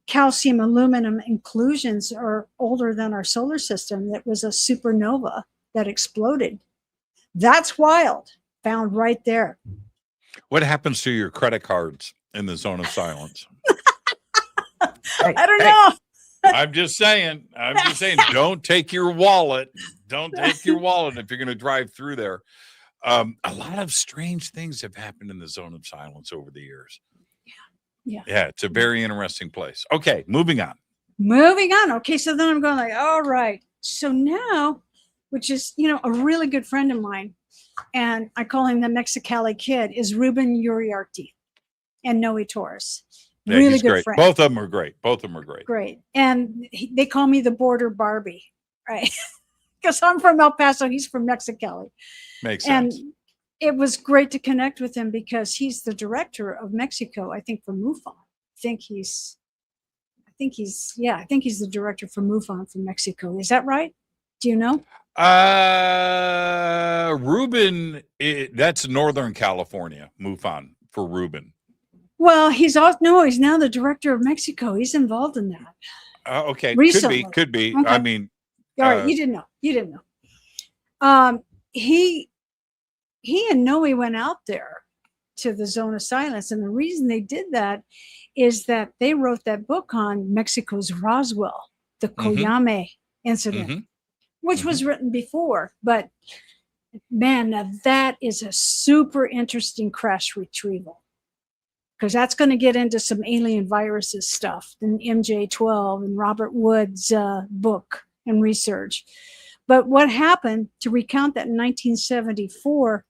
calcium aluminum inclusions are older than our solar system. That was a supernova that exploded. That's wild. Found right there. What happens to your credit cards in the zone of silence? I don't know. I'm just saying, don't take your wallet. Don't take your wallet if you're going to drive through there. A lot of strange things have happened in the zone of silence over the years. Yeah. Yeah, it's a very interesting place. Okay, moving on. Moving on. Okay, so then I'm going like, all right. So now, which is, a really good friend of mine, and I call him the Mexicali Kid, is Ruben Uriarte and Noe Torres. Yeah, Really he's good great. friend. Both of them are great. Both of them are great. Great. And they call me the Border Barbie, right? Because I'm from El Paso, he's from Mexicali. Makes sense. And it was great to connect with him because he's the director of Mexico, I think, for MUFON. I think he's the director for MUFON for Mexico. Is that right? Do you know? Ruben, that's Northern California, MUFON for Ruben. Well, he's now the director of Mexico. He's involved in that. Okay, Recently. could be. Okay. I mean, all right, you didn't know. He and Noe went out there to the zone of silence, and the reason they did that is that they wrote that book on Mexico's Roswell, the Coyame incident, which was written before. But man, now that is a super interesting crash retrieval, because that's going to get into some alien viruses stuff and MJ12 and Robert Wood's book and research. But what happened, to recount that, in 1974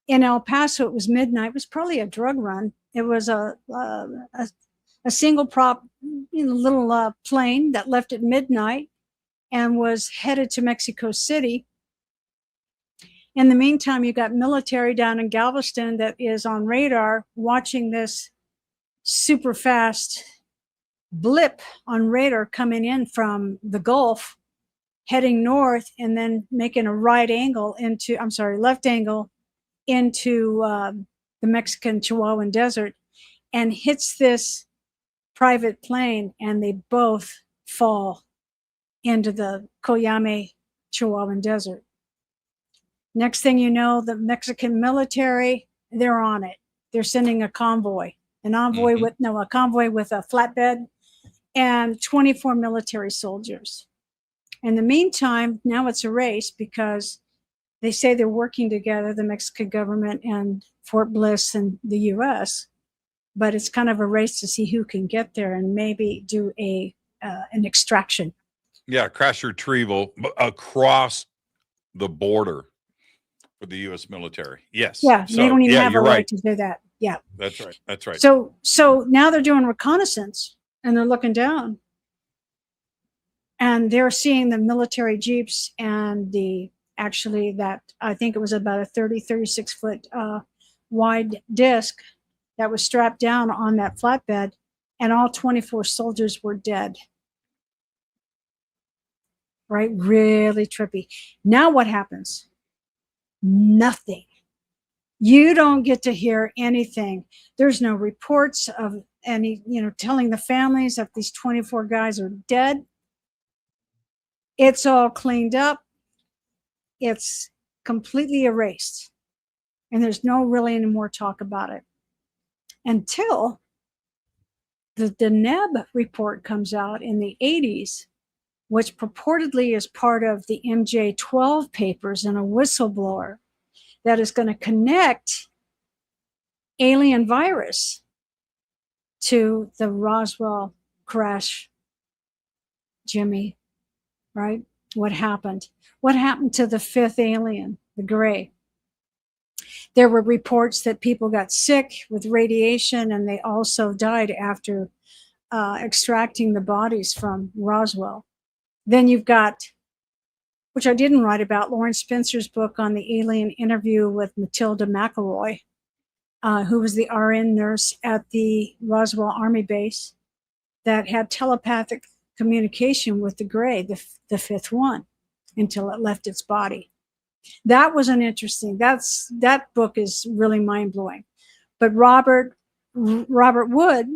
in El Paso, it was midnight. It was probably a drug run. It was a single prop, little plane that left at midnight and was headed to Mexico City. In the meantime, you got military down in Galveston that is on radar watching this super fast blip on radar coming in from the Gulf, heading north and then making a left angle into the Mexican Chihuahuan Desert, and hits this private plane, and they both fall into the Coyame Chihuahuan Desert. Next thing you know, the Mexican military, they're on it. They're sending a convoy with a flatbed and 24 military soldiers. In the meantime, now it's a race, because they say they're working together, the Mexican government and Fort Bliss and the U.S., but it's kind of a race to see who can get there and maybe do an extraction. Yeah, crash retrieval across the border for the U.S. military. Yes. Yeah, they don't even have a right to do that. Yeah. That's right. That's right. So now they're doing reconnaissance, and they're looking down, and they're seeing the military jeeps and that I think it was about a 36 foot wide disc that was strapped down on that flatbed, and all 24 soldiers were dead. Right? Really trippy. Now what happens? Nothing. You don't get to hear anything. There's no reports of any, telling the families that these 24 guys are dead. It's all cleaned up. It's completely erased. And there's no really any more talk about it until the Deneb report comes out in the 80s, which purportedly is part of the MJ12 papers and a whistleblower that is going to connect alien virus to the Roswell crash. Jimmy, right? What happened? What happened to the fifth alien, the gray? There were reports that people got sick with radiation, and they also died after extracting the bodies from Roswell. Then you've got, which I didn't write about, Lawrence Spencer's book on the alien interview with Matilda McElroy, who was the RN nurse at the Roswell Army Base that had telepathic communication with the gray, the fifth one, until it left its body. That was that book is really mind-blowing. But Robert Wood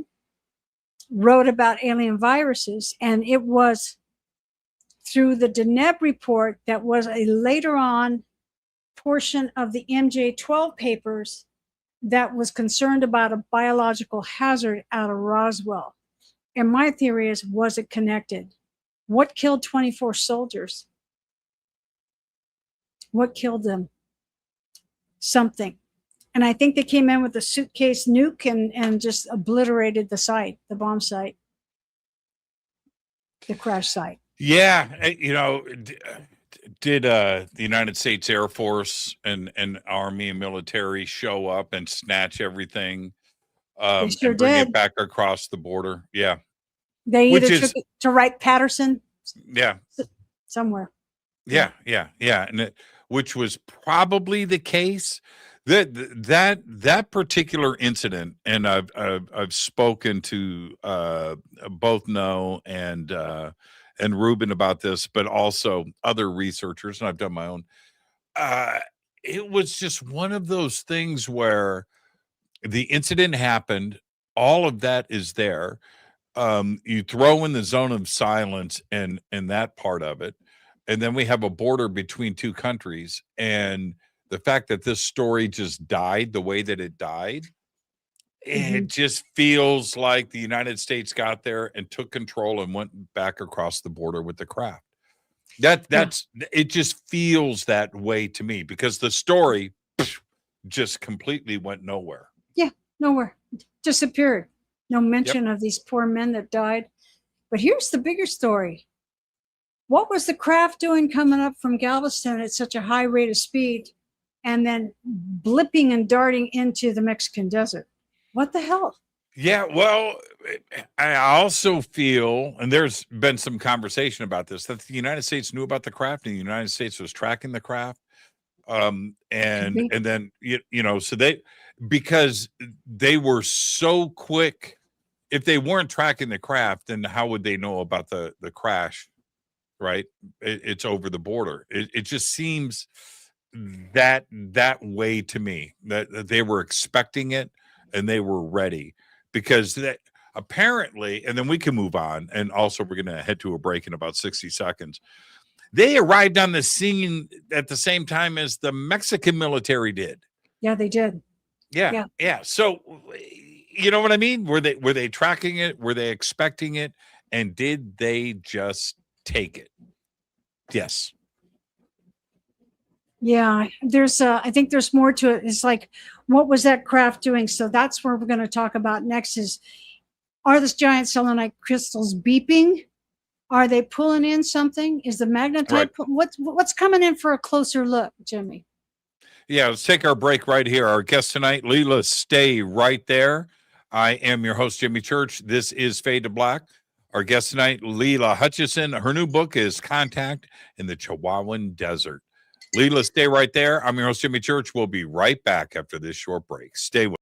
wrote about alien viruses, and it was through the Deneb report that was a later on portion of the MJ12 papers that was concerned about a biological hazard out of Roswell. And my theory is, was it connected? What killed 24 soldiers? What killed them? Something. And I think they came in with a suitcase nuke and just obliterated the site, the bomb site, the crash site. Yeah, did the United States Air Force and Army and military show up and snatch everything They sure and bring did. it back across the border? Yeah. They Which either is- took it to Wright-Patterson Yeah. somewhere. Yeah. And which was probably the case. That particular incident, and I've spoken to both Noe and Ruben about this, but also other researchers, and I've done my own. It was just one of those things where the incident happened. All of that is there. You throw in the zone of silence and that part of it, and then we have a border between two countries, and the fact that this story just died the way that it died, it just feels like the United States got there and took control and went back across the border with the craft. It just feels that way to me, because the story just completely went nowhere. Yeah, nowhere. Disappeared. No mention of these poor men that died. But here's the bigger story. What was the craft doing coming up from Galveston at such a high rate of speed and then blipping and darting into the Mexican desert? What the hell? Yeah, well, I also feel, and there's been some conversation about this, that the United States knew about the craft and the United States was tracking the craft. And then, so because they were so quick, if they weren't tracking the craft, then how would they know about the crash? Right. It's over the border. It just seems that way to me, that they were expecting it and they were ready, because that apparently, and then we can move on. And also we're going to head to a break in about 60 seconds. They arrived on the scene at the same time as the Mexican military did. Yeah, they did. Yeah. So, you know what I mean? Were they tracking it? Were they expecting it? And did they just take it? Yes. Yeah, I think there's more to it. It's like, what was that craft doing? So that's where we're going to talk about next is, are these giant selenite crystals beeping? Are they pulling in something? Is the magnetite? Right. What's coming in for a closer look, Jimmy? Yeah, let's take our break right here. Our guest tonight, Leela, stay right there. I am your host, Jimmy Church. This is Fade to Black. Our guest tonight, Leela Hutchison. Her new book is Contact in the Chihuahuan Desert. Leela, stay right there. I'm your host, Jimmy Church. We'll be right back after this short break. Stay with us.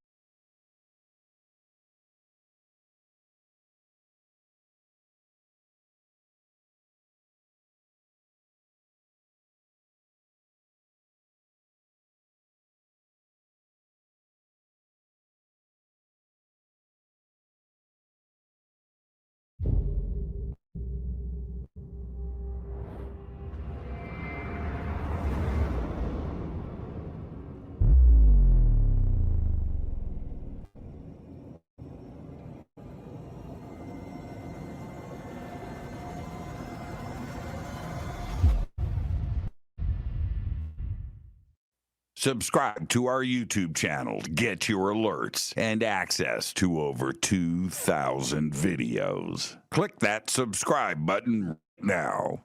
Subscribe to our YouTube channel to get your alerts and access to over 2,000 videos. Click that subscribe button now.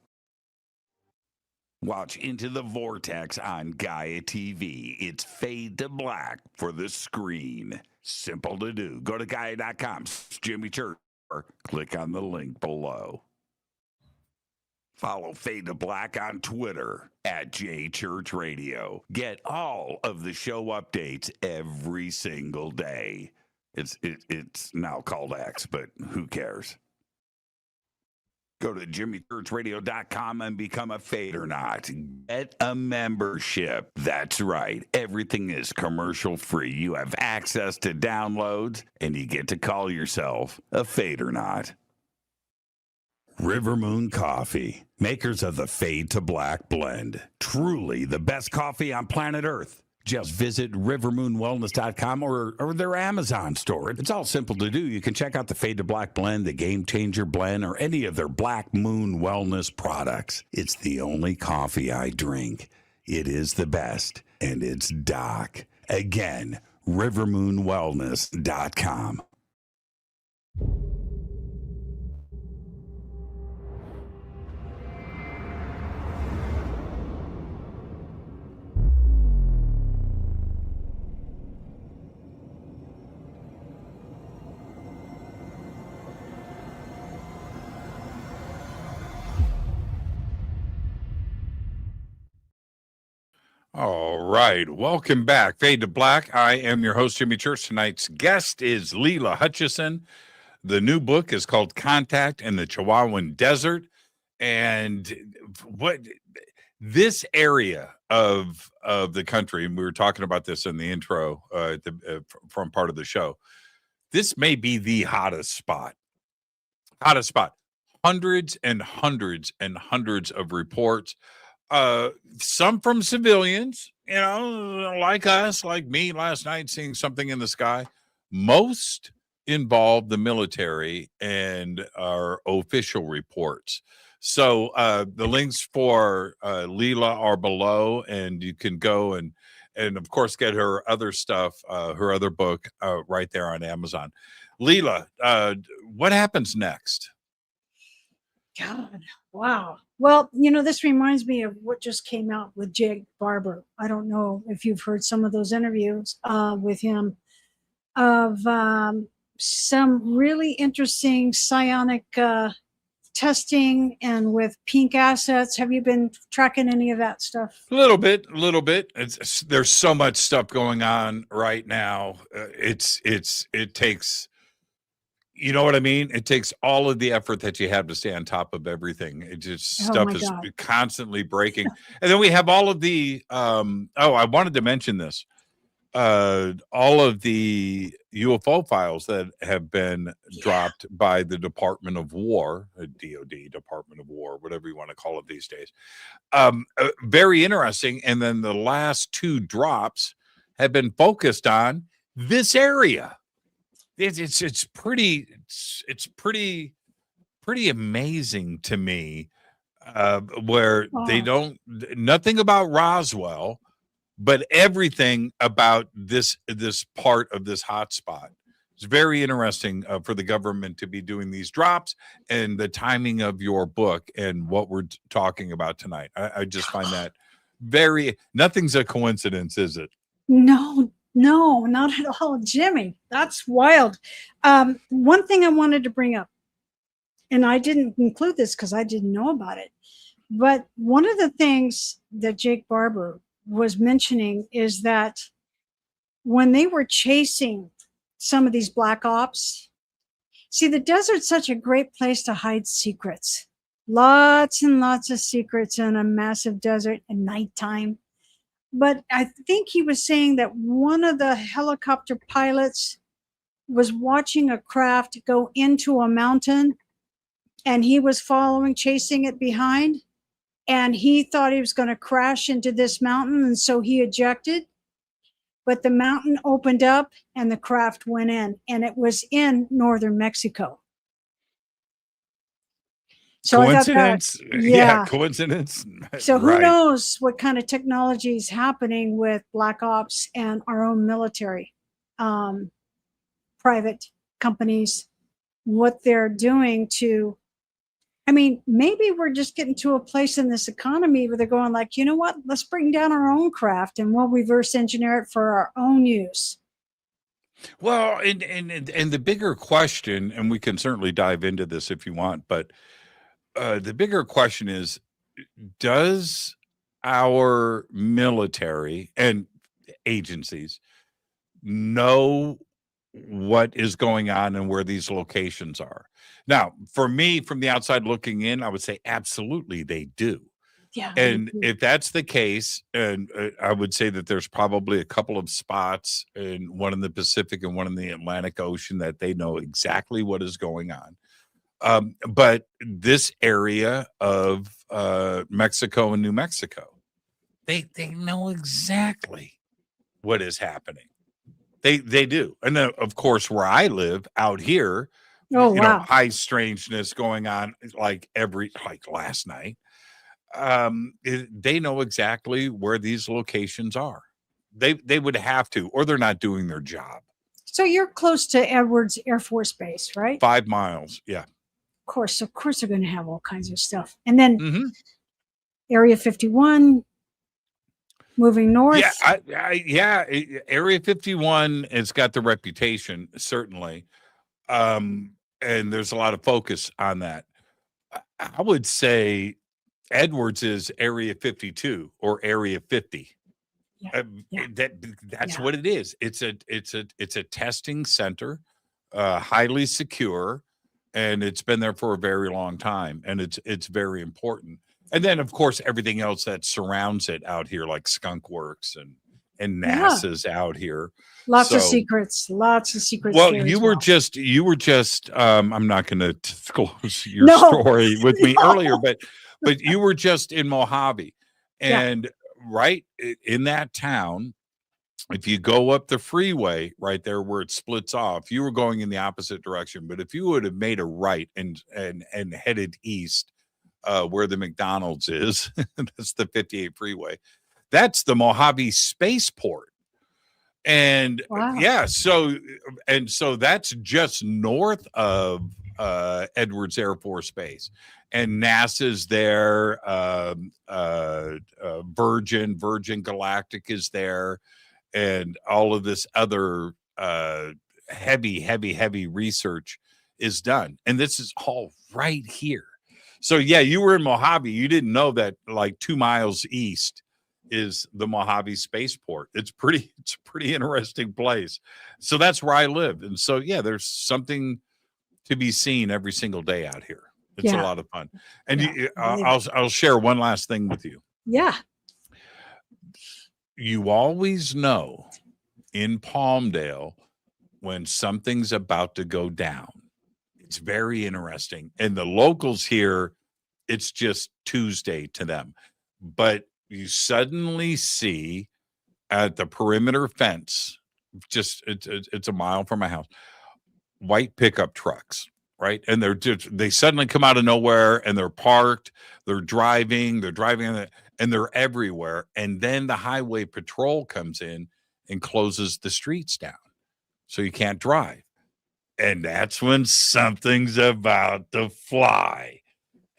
Watch Into the Vortex on G.I.A TV. It's Fade to Black for the screen. Simple to do. Go to G.I.A.com, Jimmy Church, or click on the link below. Follow Fade to Black on Twitter at JChurchRadio. Get all of the show updates every single day. It's now called X, but who cares? Go to JimmyChurchRadio.com and become a Fadernaut. Get a membership. That's right. Everything is commercial free. You have access to downloads, and you get to call yourself a Fadernaut. River Moon Coffee, makers of the Fade to Black blend. Truly the best coffee on planet Earth. Just visit rivermoonwellness.com or their Amazon store. It's all simple to do. You can check out the Fade to Black blend, the Game Changer blend, or any of their Black Moon Wellness products. It's the only coffee I drink. It is the best, and it's Doc. Again, rivermoonwellness.com. All right. Welcome back. Fade to Black. I am your host, Jimmy Church. Tonight's guest is Leela Hutchison. The new book is called Contact in the Chihuahuan Desert. And what this area of the country, and we were talking about this in the intro from part of the show, this may be the hottest spot. Hottest spot. Hundreds and hundreds and hundreds of reports. Some from civilians, like us, like me last night, seeing something in the sky. Most involve the military and our official reports. So the links for Leela are below, and you can go and of course get her other stuff, her other book right there on Amazon. Leela, what happens next? God, wow. Well, this reminds me of what just came out with Jake Barber. I don't know if you've heard some of those interviews with him of some really interesting psionic testing and with pink assets. Have you been tracking any of that stuff? A little bit. There's so much stuff going on right now. It takes, you know what I mean? It takes all of the effort that you have to stay on top of everything. It just stuff is constantly breaking. And then we have all of the I wanted to mention this. All of the UFO files that have been dropped by the Department of War, DOD, Department of War, whatever you want to call it these days. Very interesting. And then the last two drops have been focused on this area. It's pretty amazing to me, where they don't nothing about Roswell, but everything about this part of this hotspot. It's very interesting for the government to be doing these drops, and the timing of your book and what we're talking about tonight. I just find that nothing's a coincidence, is it? No, not at all, Jimmy. That's wild. One thing I wanted to bring up, and I didn't include this because I didn't know about it, but one of the things that Jake Barber was mentioning is that when they were chasing some of these black ops, see, the desert's such a great place to hide secrets. Lots and lots of secrets in a massive desert at nighttime. But I think he was saying that one of the helicopter pilots was watching a craft go into a mountain, and he was chasing it behind, and he thought he was going to crash into this mountain, and so he ejected. But the mountain opened up and the craft went in, and it was in northern Mexico. So coincidence? Yeah, coincidence. So who knows what kind of technology is happening with black ops and our own military, private companies, what they're doing to, maybe we're just getting to a place in this economy where they're going like, you know what, let's bring down our own craft and we'll reverse engineer it for our own use. Well, and the bigger question, and we can certainly dive into this if you want, but the bigger question is, does our military and agencies know what is going on and where these locations are? Now, for me, from the outside looking in, I would say absolutely they do. Yeah. And if that's the case, and I would say that there's probably a couple of spots, and one in the Pacific and one in the Atlantic Ocean, that they know exactly what is going on. But this area of Mexico and New Mexico, they know exactly what is happening. They do. And then, of course, where I live out here, high strangeness going on like last night. They know exactly where these locations are. they would have to, or they're not doing their job. So you're close to Edwards Air Force Base, right? 5 miles. Yeah. Of course, they're going to have all kinds of stuff. And then Mm-hmm. Area 51, moving north. Yeah, Area 51 has got the reputation, certainly, and there's a lot of focus on that. I would say Edwards is Area 52 or Area 50. That's what it is. It's a testing center, highly secure, and it's been there for a very long time, and it's very important. And then, of course, everything else that surrounds it out here, like Skunk Works and NASA's out here. Lots of secrets. Well, you were just I'm not going to disclose your story with me earlier, but you were just in Mojave, and right in that town, if you go up the freeway right there where it splits off, you were going in the opposite direction. But if you would have made a right and headed east, where the McDonald's is, that's the 58 freeway. That's the Mojave Spaceport. And so that's just north of Edwards Air Force Base, and NASA's there. Virgin Galactic is there, and all of this other heavy research is done. And this is all right here. So yeah, you were in Mojave. You didn't know that like 2 miles east is the Mojave Spaceport. It's a pretty interesting place. So that's where I live. And so yeah, there's something to be seen every single day out here. It's a lot of fun. And I'll share one last thing with you. Yeah. You always know in Palmdale when something's about to go down. It's very interesting. And the locals here, it's just Tuesday to them. But you suddenly see at the perimeter fence, just it's a mile from my house, white pickup trucks, right? And they suddenly come out of nowhere, and they're parked, they're driving, and they're everywhere. And then the highway patrol comes in and closes the streets down, so you can't drive. And that's when something's about to fly.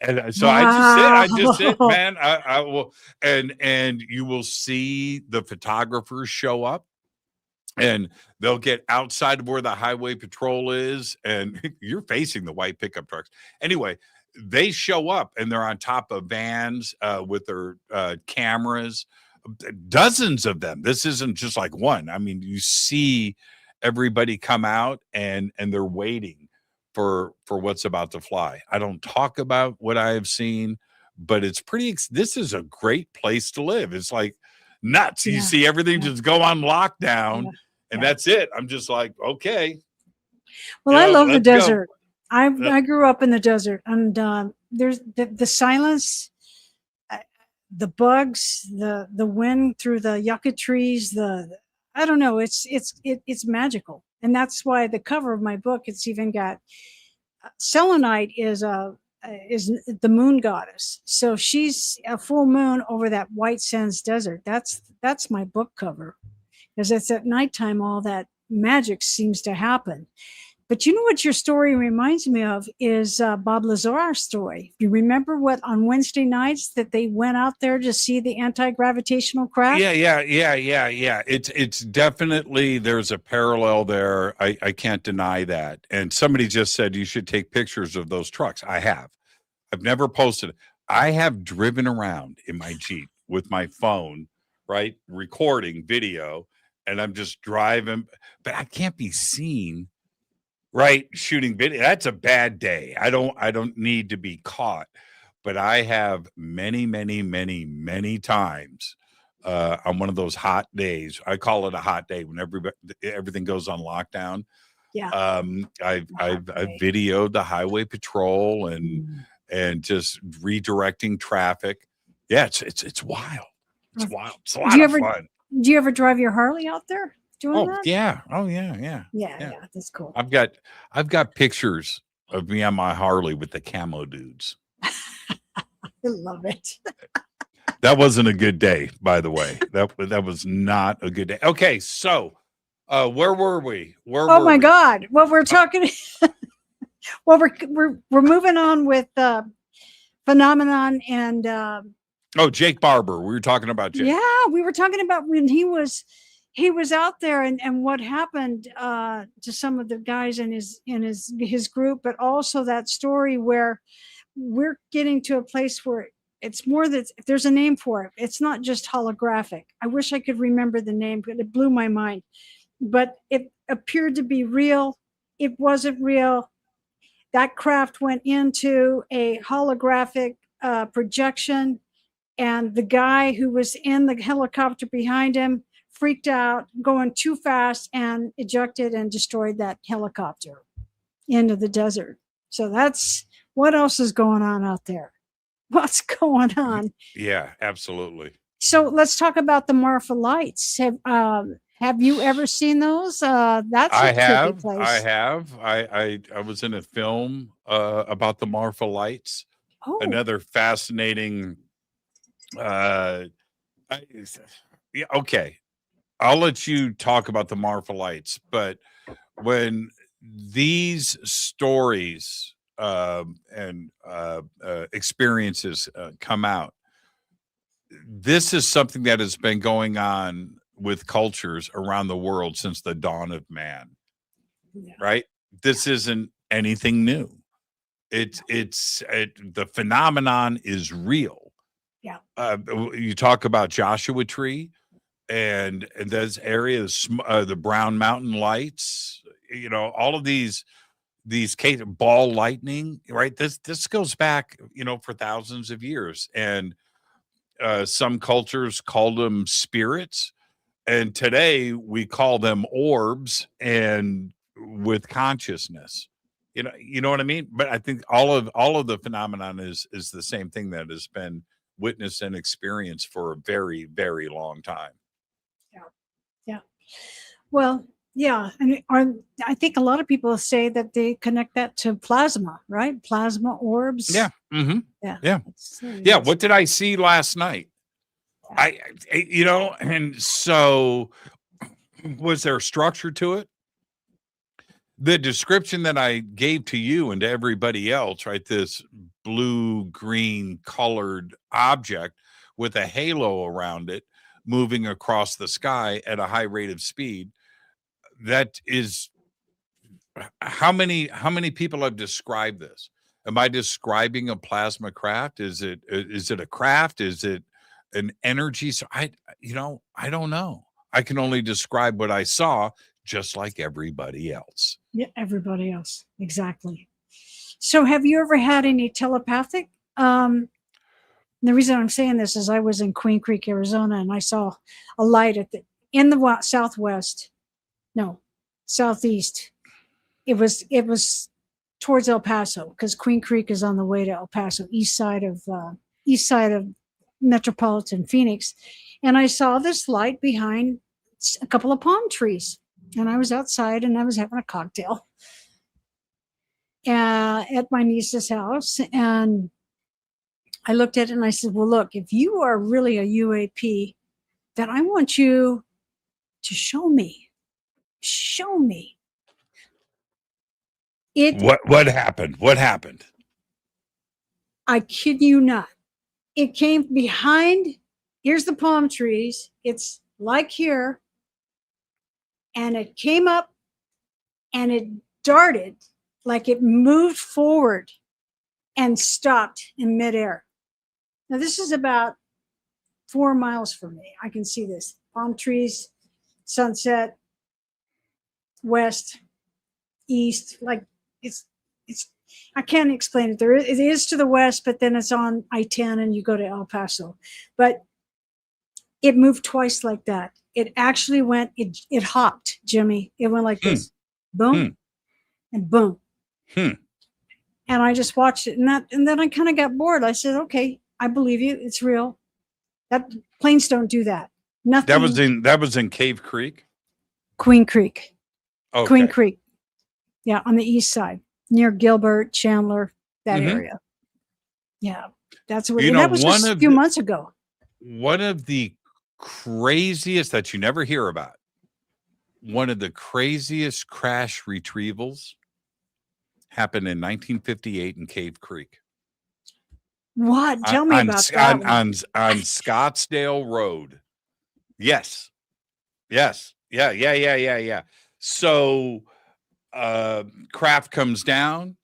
And so I just sit, man, I will, and you will see the photographers show up, and they'll get outside of where the highway patrol is, and you're facing the white pickup trucks. Anyway, they show up, and they're on top of vans with their cameras, dozens of them. This isn't just like one. I mean, you see everybody come out, and they're waiting for what's about to fly. I don't talk about what I have seen, but it's this is a great place to live. It's like nuts. You see everything just go on lockdown, and that's it. I'm just like, okay. Well, I love the desert. I grew up in the desert, and there's the silence, the bugs, the wind through the yucca trees, I don't know. It's magical. And that's why the cover of my book, it's even got selenite is the moon goddess. So she's a full moon over that white sands desert. That's my book cover, because it's at nighttime all that magic seems to happen. But you know what your story reminds me of is Bob Lazar's story. You remember what on Wednesday nights that they went out there to see the anti-gravitational craft? Yeah. It's definitely, there's a parallel there. I can't deny that. And somebody just said you should take pictures of those trucks. I have. I've never posted. I have driven around in my Jeep with my phone, right, recording video, and I'm just driving, but I can't be seen. Right, shooting video. That's a bad day. I don't need to be caught, but I have many times on one of those hot days. I call it a hot day when everything goes on lockdown. Yeah. I've videoed the highway patrol and just redirecting traffic. Yeah, it's wild. It's wild. It's a lot of fun. Do you ever drive your Harley out there? Yeah. Yeah, that's cool. I've got pictures of me on my Harley with the camo dudes. I love it. That wasn't a good day, by the way. That was not a good day. Okay, so where were we? Oh my God! Well, we're talking. Well, we're moving on with phenomenon and. Jake Barber. We were talking about Jake. Yeah, we were talking about when he was out there and what happened to some of the guys in his group, but also that story where we're getting to a place where it's more that there's a name for it. It's not just holographic. I wish I could remember the name, but it blew my mind. But it appeared to be real. It wasn't real. That craft went into a holographic projection, and the guy who was in the helicopter behind him freaked out, going too fast, and ejected and destroyed that helicopter into the desert. So that's what else is going on out there. What's going on? Yeah, absolutely. So let's talk about the Marfa lights. Have you ever seen those? That's I a have. place. I have. I was in a film about the Marfa lights. Oh. Another fascinating. Yeah, okay. I'll let you talk about the Marfa lights, but when these stories and experiences come out, this is something that has been going on with cultures around the world since the dawn of man. Yeah. Right? This isn't anything new. The phenomenon is real. Yeah. You talk about Joshua Tree and those areas, the Brown Mountain lights, all of these ball lightning, right? This goes back, for thousands of years. And some cultures called them spirits. And today we call them orbs and with consciousness. You know what I mean? But I think all of the phenomenon is the same thing that has been witnessed and experienced for a very, very long time. Yeah. Well, yeah. And I think a lot of people say that they connect that to plasma, right? Plasma orbs. Yeah. Mm-hmm. Yeah. Yeah. What did I see last night? And so was there structure to it? The description that I gave to you and to everybody else, right? This blue-green colored object with a halo around it moving across the sky at a high rate of speed. That is how many people have described this? Am I describing a plasma craft? Is it a craft? Is it an energy? So I don't know. I can only describe what I saw, just like everybody else. Yeah, everybody else. Exactly. So have you ever had any telepathic? The reason I'm saying this is I was in Queen Creek, Arizona, and I saw a light in the southeast. It was towards El Paso, because Queen Creek is on the way to El Paso, east side of metropolitan Phoenix. And I saw this light behind a couple of palm trees. And I was outside and I was having a cocktail at my niece's house. And I looked at it and I said, well, look, if you are really a UAP, then I want you to show me. Show me. What happened? What happened? I kid you not. It came behind, here's the palm trees. It's like here. And it came up and it darted, like it moved forward and stopped in midair. Now, this is about 4 miles from me. I can see this. Palm trees, sunset, west, east, like it's I can't explain it. It is to the west, but then it's on I-10 and you go to El Paso. But it moved twice like that. It actually went, it hopped, Jimmy. It went like this, boom, and boom. And I just watched it, and then I kind of got bored. I said, okay, I believe you. It's real. That planes don't do that. Nothing. That was in Cave Creek? Queen Creek. Okay. Queen Creek. Yeah, on the east side, near Gilbert, Chandler, that area. Yeah, that's where that was just a few months ago. one of the craziest that you never hear about, one of the craziest crash retrievals happened in 1958 in Cave Creek. What? Tell me about that one. On Scottsdale Road. Yes. Yeah. So craft comes down,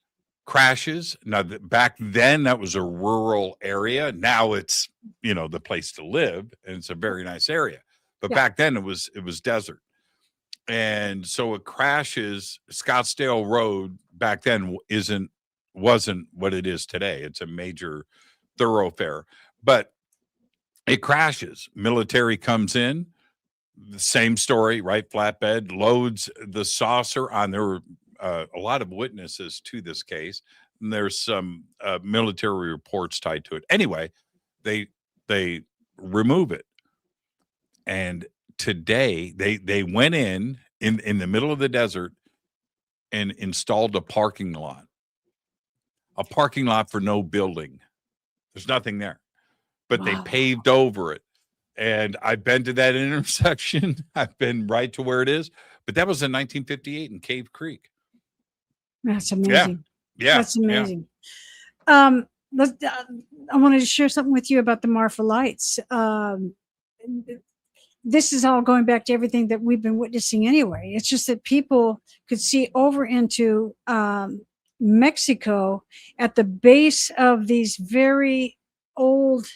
crashes. Now, back then, that was a rural area. Now it's, the place to live, and it's a very nice area. But back then, it was desert. And so it crashes. Scottsdale Road back then wasn't what it is today. It's a major thoroughfare, but it crashes. Military comes in, the same story, right? Flatbed loads the saucer on. There were a lot of witnesses to this case, and there's some military reports tied to it. Anyway, they remove it, and today they went in the middle of the desert and installed a parking lot for no building. There's nothing there, but they paved over it. And I've been to that intersection. I've been right to where it is, but that was in 1958 in Cave Creek. That's amazing. Yeah. That's amazing. I wanted to share something with you about the Marfa lights. This is all going back to everything that we've been witnessing anyway. It's just that people could see over into Mexico at the base of these very old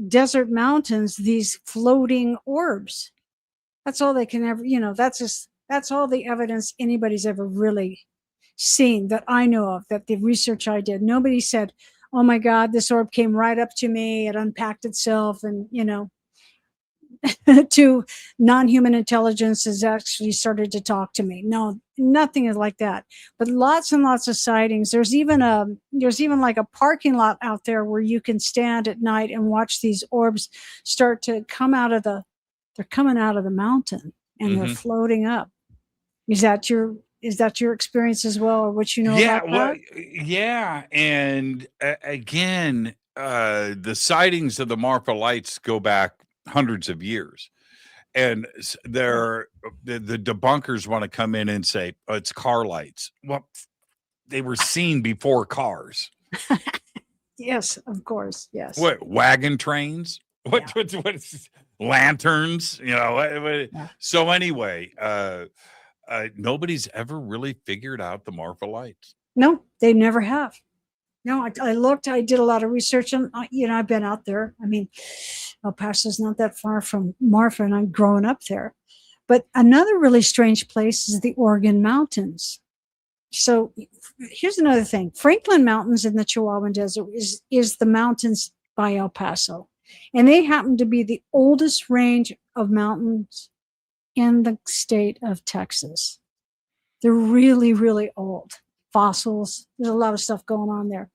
desert mountains, these floating orbs. That's all they can ever, that's all the evidence anybody's ever really seen that I know of, that the research I did. Nobody said, oh my God, this orb came right up to me, it unpacked itself, and to non-human intelligence has actually started to talk to me. No, nothing is like that. But lots and lots of sightings. There's even like a parking lot out there where you can stand at night and watch these orbs start to come out of they're coming out of the mountain and they're floating up. Is that your experience as well, or what about that? Yeah. And again, the sightings of the Marfa lights go back hundreds of years, and the debunkers want to come in and say, oh, it's car lights. Well, they were seen before cars. Yes, of course. Yes. What, wagon trains? What lanterns? So anyway, nobody's ever really figured out the Marfa lights. No, they never have. No, I looked, I did a lot of research, and I've been out there. I mean, El Paso's not that far from Marfa, and I'm growing up there. But another really strange place is the Oregon Mountains. So here's another thing. Franklin Mountains in the Chihuahuan Desert is the mountains by El Paso. And they happen to be the oldest range of mountains in the state of Texas. They're really, really old. Fossils. There's a lot of stuff going on there.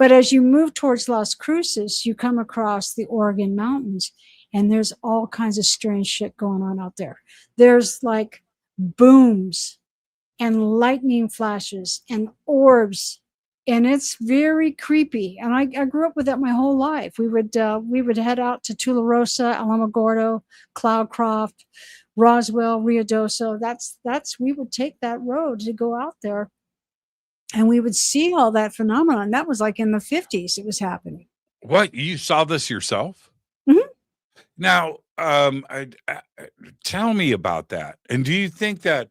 But as you move towards Las Cruces, you come across the Oregon Mountains, and there's all kinds of strange shit going on out there. There's like booms and lightning flashes and orbs, and it's very creepy. And I grew up with that my whole life. We would head out to Tularosa, Alamogordo, Cloudcroft, Roswell, Ruidoso. We would take that road to go out there. And we would see all that phenomenon. That was like in the 50s it was happening. What? You saw this yourself? Mm-hmm. Now, tell me about that. And do you think that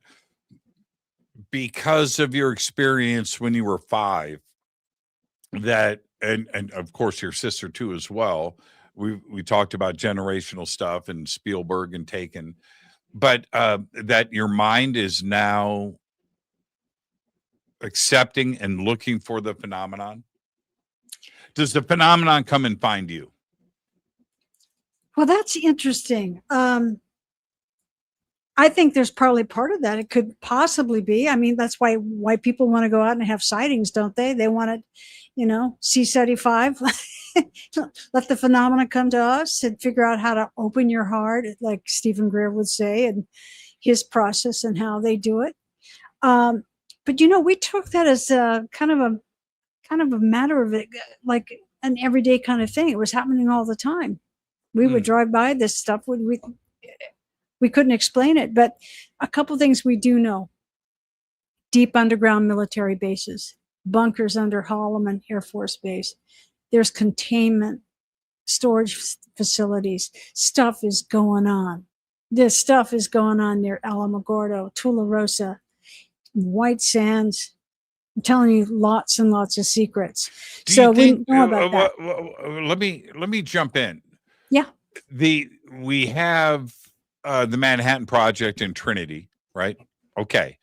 because of your experience when you were 5, that, and of course your sister too as well, we talked about generational stuff and Spielberg and Taken, but that your mind is now accepting and looking for the phenomenon? Does the phenomenon come and find you? Well, that's interesting. I think there's probably part of that. It could possibly be. I mean, that's why people want to go out and have sightings, don't they? They want to, C-75, let the phenomena come to us and figure out how to open your heart, like Stephen Greer would say, and his process and how they do it. But we took that as a kind of a matter of it, like an everyday kind of thing. It was happening all the time. We would drive by this stuff. We couldn't explain it, but a couple things we do know. Deep underground military bases, bunkers under Holloman Air Force Base. There's containment, storage facilities. Stuff is going on. This stuff is going on near Alamogordo, Tularosa, White Sands. I'm telling you, lots and lots of secrets. We know about that. Let me jump in. Yeah. We have the Manhattan Project in Trinity, right? Okay.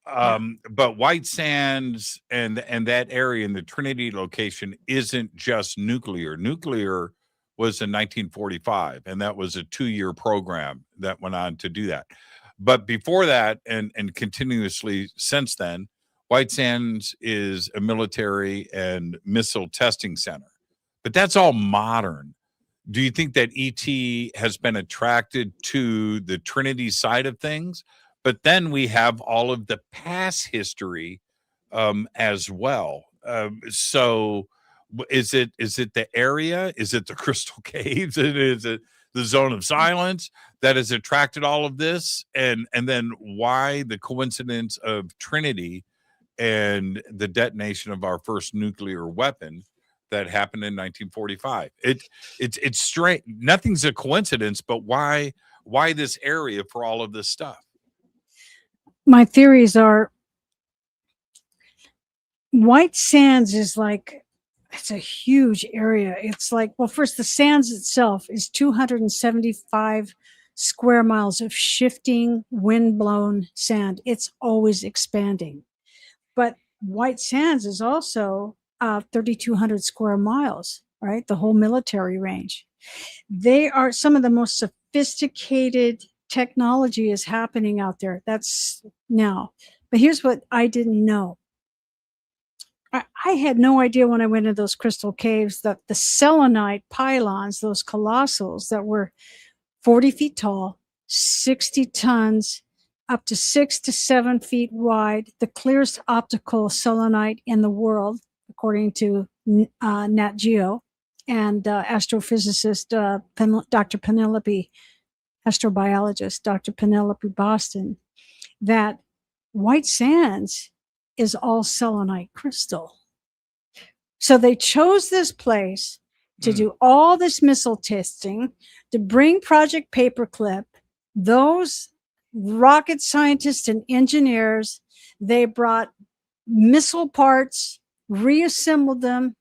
But White Sands and that area in the Trinity location isn't just nuclear. Nuclear was in 1945, and that was a 2-year program that went on to do that. But before that, and continuously since then, White Sands is a military and missile testing center. But that's all modern. Do you think that ET has been attracted to the Trinity side of things? But then we have all of the past history as well. So is it the area? Is it the Crystal Caves? Is it the Zone of Silence that has attracted all of this? And then why the coincidence of Trinity and the detonation of our first nuclear weapon that happened in 1945? It's strange. Nothing's a coincidence, but why this area for all of this stuff? My theories are White Sands is like, it's a huge area. It's like, well, first, the sands itself is 275 square miles of shifting, wind-blown sand. It's always expanding. But White Sands is also 3,200 square miles, right? The whole military range. They are some of the most sophisticated technology is happening out there. That's now. But here's what I didn't know. I had no idea when I went into those crystal caves that the selenite pylons, those colossals that were 40 feet tall, 60 tons, up to 6 to 7 feet wide, the clearest optical selenite in the world, according to Nat Geo and astrophysicist Dr. Penelope, astrobiologist Dr. Penelope Boston, that White Sands is all selenite crystal. So they chose this place to do all this missile testing, to bring Project Paperclip, those rocket scientists and engineers. They brought missile parts, reassembled them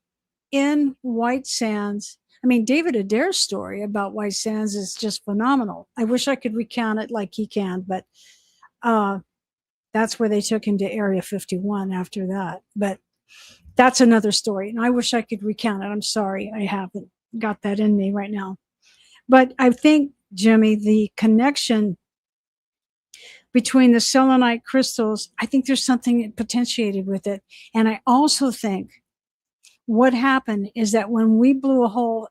in White Sands. I mean, David Adair's story about White Sands is just phenomenal. I wish I could recount it like he can, but that's where they took him to Area 51 after that. But that's another story. And I wish I could recount it. I'm sorry, I haven't got that in me right now. But I think, Jimmy, the connection between the selenite crystals, I think there's something potentiated with it. And I also think what happened is that when we blew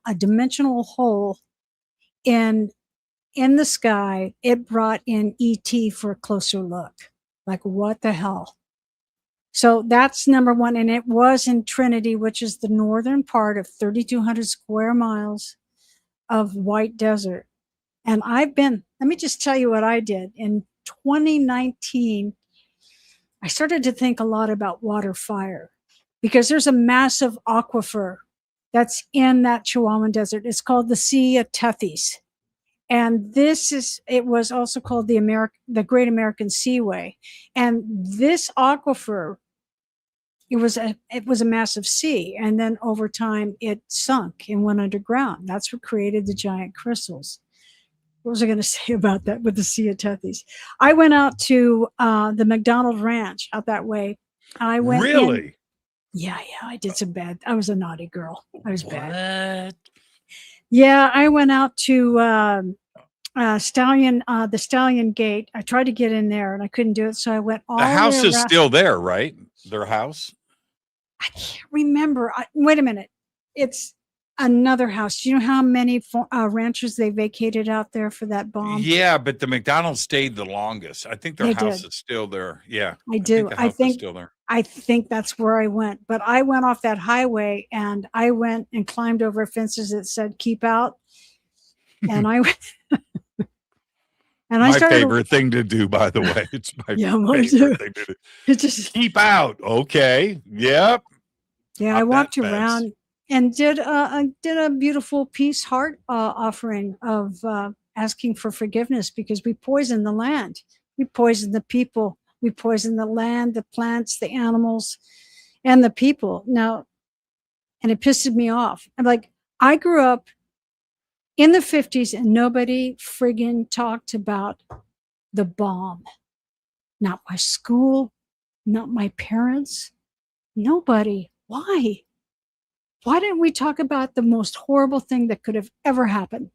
a dimensional hole in the sky, it brought in ET for a closer look. Like, what the hell? So that's number one. And it was in Trinity, which is the northern part of 3,200 square miles of White Desert. And let me just tell you what I did. In 2019, I started to think a lot about water fire because there's a massive aquifer that's in that Chihuahuan Desert. It's called the Sea of Tethys. And it was also called the Great American Seaway. And this aquifer, it was a massive sea. And then over time it sunk and went underground. That's what created the giant crystals. What was I going to say about that with the Sea of Tethys? I went out to the McDonald Ranch out that way. I went Really? Yeah, I did some bad. I was a naughty girl. I was bad. What? Yeah, I went out to the Stallion Gate. I tried to get in there and I couldn't do it, so I went all The house way is around. still there, right? Their house? I can't remember. Wait a minute. another house. Do you know how many ranchers they vacated out there for that bomb? Yeah, but the McDonald's stayed the longest. I think their They house did. is still there. Yeah, I think do. the I house is think still there. I think that's where I went. But I went off that highway and I went and climbed over fences that said "keep out," and I and I My started. favorite thing to do, by the way. It's my Yeah, mine too. favorite thing to do. It just Keep out. Okay. Yep. yeah. I Up that walked fence. around and did a beautiful peace heart offering of asking for forgiveness because we poisoned the land, we poisoned the people, we poisoned the land, the plants, the animals, and the people. Now, and it pissed me off. I'm like, I grew up in the 50s and nobody friggin' talked about the bomb. Not my school, not my parents, nobody. Why? Why didn't we talk about the most horrible thing that could have ever happened?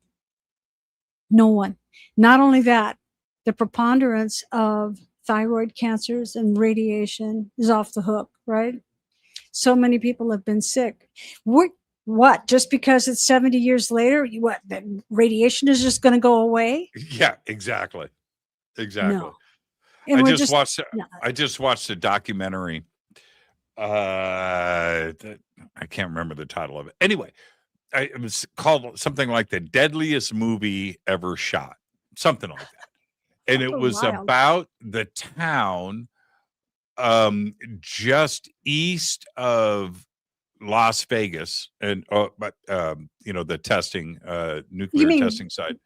No one. Not only that, the preponderance of thyroid cancers and radiation is off the hook, right? So many people have been sick. What? Just because it's 70 years later, what? That radiation is just going to go away? Yeah, exactly. Exactly. No. And I we're just watched no. I just watched a documentary. I can't remember the title of it. Anyway, it was called something like the deadliest movie ever shot, something like that. And it was Wild. about the town just east of Las Vegas and the testing nuclear mean testing site.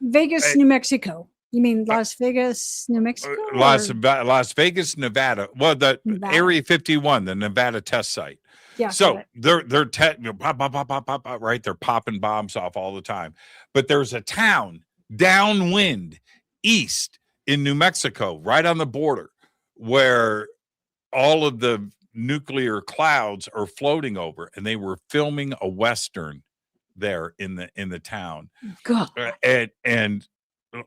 Vegas, I- New Mexico. You mean Las Vegas, New Mexico? Las or- Vegas, Nevada. Well, the Nevada. Area 51, the Nevada test site. Yeah. So got it. they're pop, pop, pop, pop, pop, pop, right? They're popping bombs off all the time. But there's a town downwind east in New Mexico, right on the border, where all of the nuclear clouds are floating over, and they were filming a Western there in the town. God. And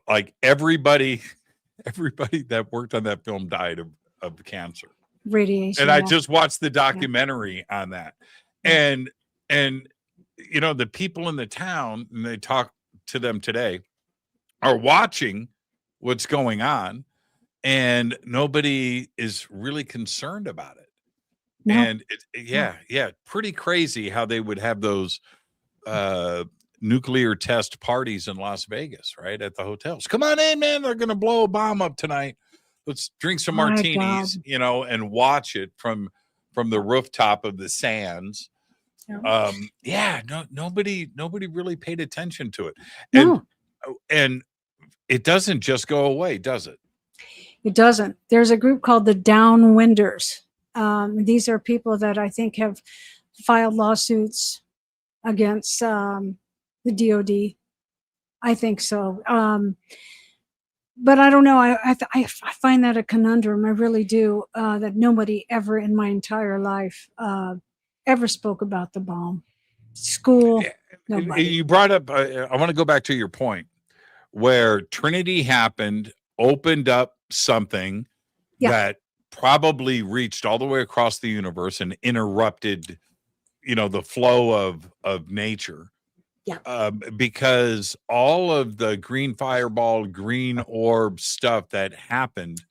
like everybody that worked on that film died of cancer. Radiation. And I yeah. just watched the documentary on that. And the people in the town, and they talk to them today, are watching what's going on, and nobody is really concerned about it. No. And pretty crazy how they would have those nuclear test parties in Las Vegas, right? At the hotels. Come on in, man. They're going to blow a bomb up tonight. Let's drink some My martinis, God. and watch it from the rooftop of the Sands. Yeah. Nobody really paid attention to it. No. And it doesn't just go away, does it? It doesn't. There's a group called the Downwinders. These are people that I think have filed lawsuits against the DOD. I think so. But I don't know. I find that a conundrum. I really do. That nobody ever in my entire life ever spoke about the bomb. School, nobody. You brought up, I want to go back to your point where Trinity happened, opened up something that probably reached all the way across the universe and interrupted, the flow of nature. Yeah. Because all of the green fireball, green orb stuff that happened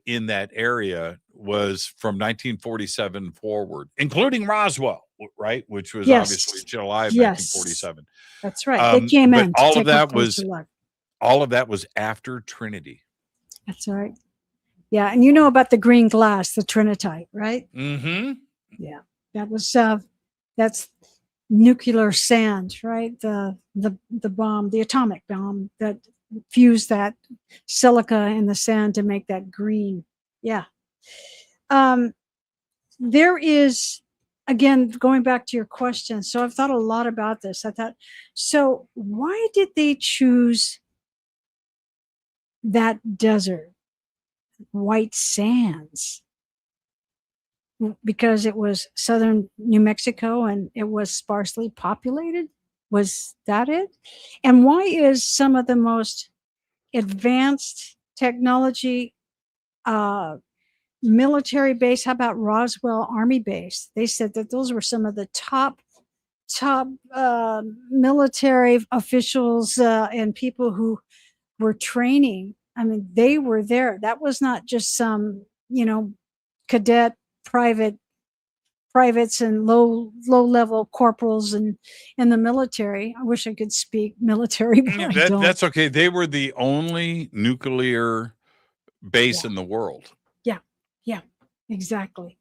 in that area was from 1947 forward, including Roswell, right? Which was obviously July of 1947. That's right. They came in. All of that was after Trinity. That's right. Yeah, and you know about the green glass, the trinitite, right? Mm-hmm. Yeah, that was that's nuclear sand, right? The bomb, the atomic bomb that fused that silica in the sand to make that green. Yeah. There is, again, going back to your question. So I've thought a lot about this. I thought, so why did they choose that desert, white sands? Because it was southern New Mexico and it was sparsely populated? Was that it? And why is some of the most advanced technology military base, how about Roswell Army Base? They said that those were some of the top top military officials and people who were training. I mean, they were there. That was not just some, cadet privates and low level corporals and in the military. I wish I could speak military, but I don't. That's okay. They were the only nuclear base in the world. Yeah, exactly.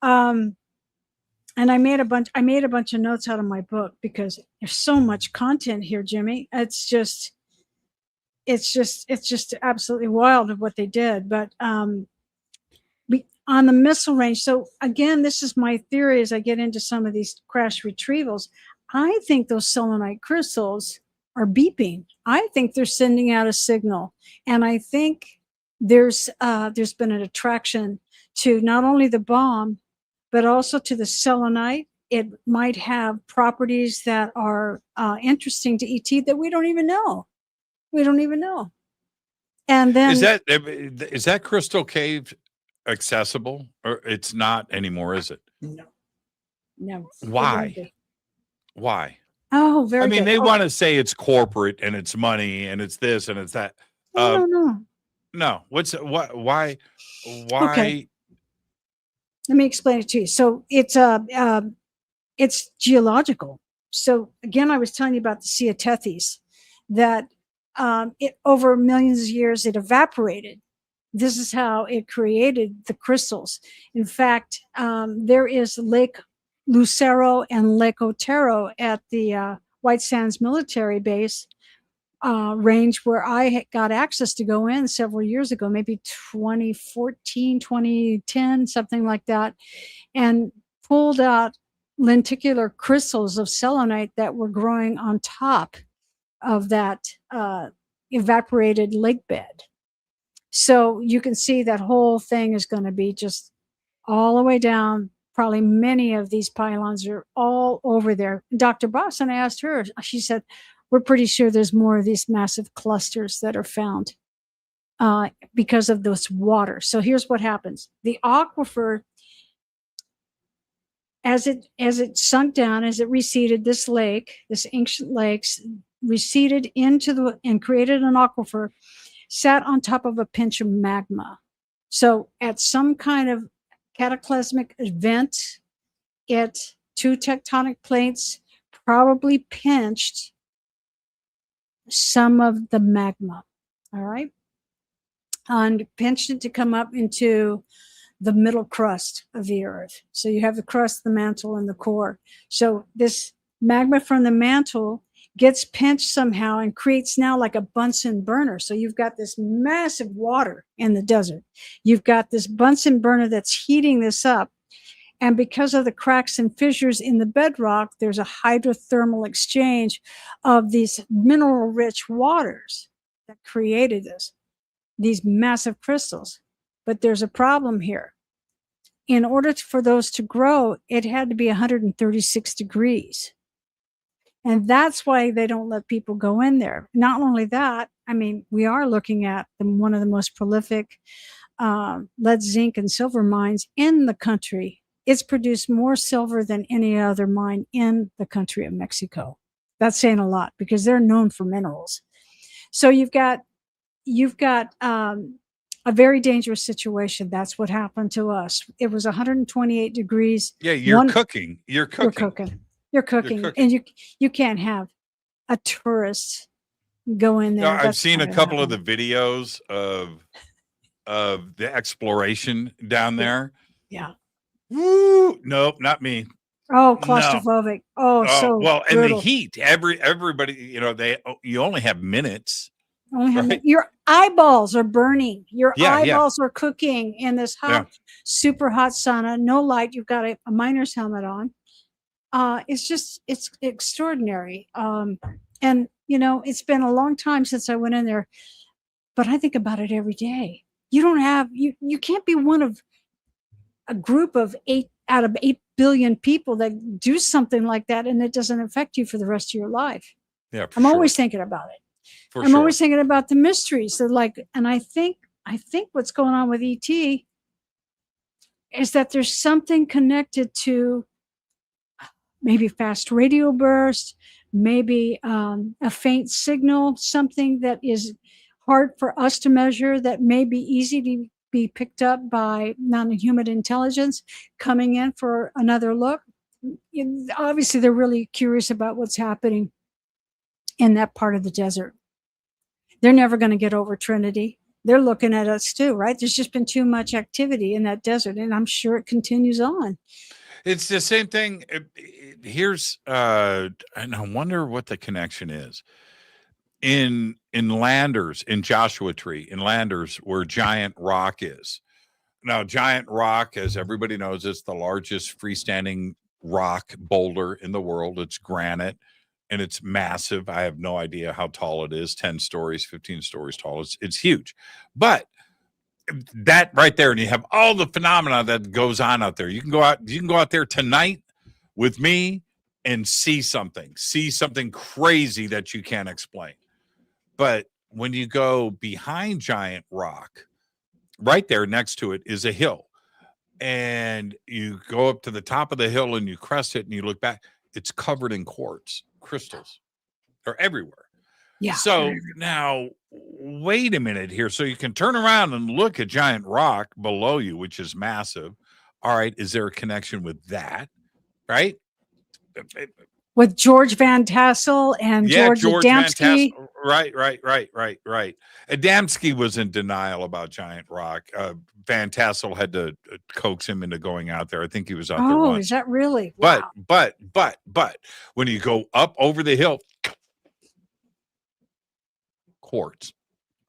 And I made a bunch of notes out of my book because there's so much content here, Jimmy. It's just absolutely wild of what they did. But on the missile range. So again, this is my theory as I get into some of these crash retrievals. I think those selenite crystals are beeping. I think they're sending out a signal. And I think there's been an attraction to not only the bomb, but also to the selenite. It might have properties that are interesting to ET that we don't even know. And then is that crystal cave accessible, or it's not anymore, is it? No. Why? Oh, very I mean, good. they want to say it's corporate and it's money and it's this and it's that. No. Why? Okay. Let me explain it to you. So it's geological. So again, I was telling you about the Sea of Tethys, that it over millions of years it evaporated. This is how it created the crystals. In fact, there is Lake Lucero and Lake Otero at the White Sands military base range where I got access to go in several years ago, maybe 2014, 2010, something like that, and pulled out lenticular crystals of selenite that were growing on top of that evaporated lake bed. So you can see that whole thing is going to be just all the way down. Probably many of these pylons are all over there. Dr. Boston, I asked her, she said, we're pretty sure there's more of these massive clusters that are found because of this water. So here's what happens. The aquifer, as it sunk down, as it receded, this ancient lake receded into and created an aquifer, sat on top of a pinch of magma. So at some kind of cataclysmic event, two tectonic plates probably pinched some of the magma, all right? And pinched it to come up into the middle crust of the earth. So you have the crust, the mantle, and the core. So this magma from the mantle gets pinched somehow and creates now like a Bunsen burner. So you've got this massive water in the desert. You've got this Bunsen burner that's heating this up. And because of the cracks and fissures in the bedrock, there's a hydrothermal exchange of these mineral-rich waters that created these massive crystals. But there's a problem here. In order for those to grow, it had to be 136 degrees. And that's why they don't let people go in there. Not only that, I mean, we are looking at one of the most prolific lead, zinc, and silver mines in the country. It's produced more silver than any other mine in the country of Mexico. That's saying a lot because they're known for minerals. So you've got a very dangerous situation. That's what happened to us. It was 128 degrees. Yeah, you're cooking. You're cooking. And you can't have a tourist go in there. I've seen a couple of the videos of the exploration down there. Yeah. Woo! Nope, not me. Oh, claustrophobic. No. So well, brutal. And the heat. Everybody, you only have minutes. Your eyeballs are burning. Your eyeballs are cooking in this hot, super hot sauna. No light. You've got a miner's helmet on. It's extraordinary. And it's been a long time since I went in there, but I think about it every day. You can't be one of a group of 8 out of 8 billion people that do something like that and it doesn't affect you for the rest of your life. Yeah, I'm always thinking about it. I'm always thinking about the mysteries. And I think what's going on with ET is that there's something connected to maybe fast radio burst, maybe a faint signal, something that is hard for us to measure, that may be easy to be picked up by non-human intelligence coming in for another look. Obviously, they're really curious about what's happening in that part of the desert. They're never going to get over Trinity. They're looking at us too, right? There's just been too much activity in that desert, and I'm sure it continues on. It's the same thing. Here's and I wonder what the connection is. In Landers, in Joshua Tree, in Landers, where Giant Rock is. Now, Giant Rock, as everybody knows, is the largest freestanding rock boulder in the world. It's granite, and it's massive. I have no idea how tall it is, 10 stories, 15 stories tall. It's huge. But that right there, and you have all the phenomena that goes on out there. You can go out there tonight with me and see something crazy that you can't explain. But when you go behind Giant Rock, right there next to it is a hill, and you go up to the top of the hill and you crest it and you look back, it's covered in quartz crystals. They're everywhere. Yeah. So now wait a minute here. So you can turn around and look at Giant Rock below you, which is massive. All right. Is there a connection with that? Right? With George Van Tassel and George Adamski. Right. Adamski was in denial about Giant Rock. Van Tassel had to coax him into going out there. I think he was out there once. Is that really? Wow. But when you go up over the hill, quartz.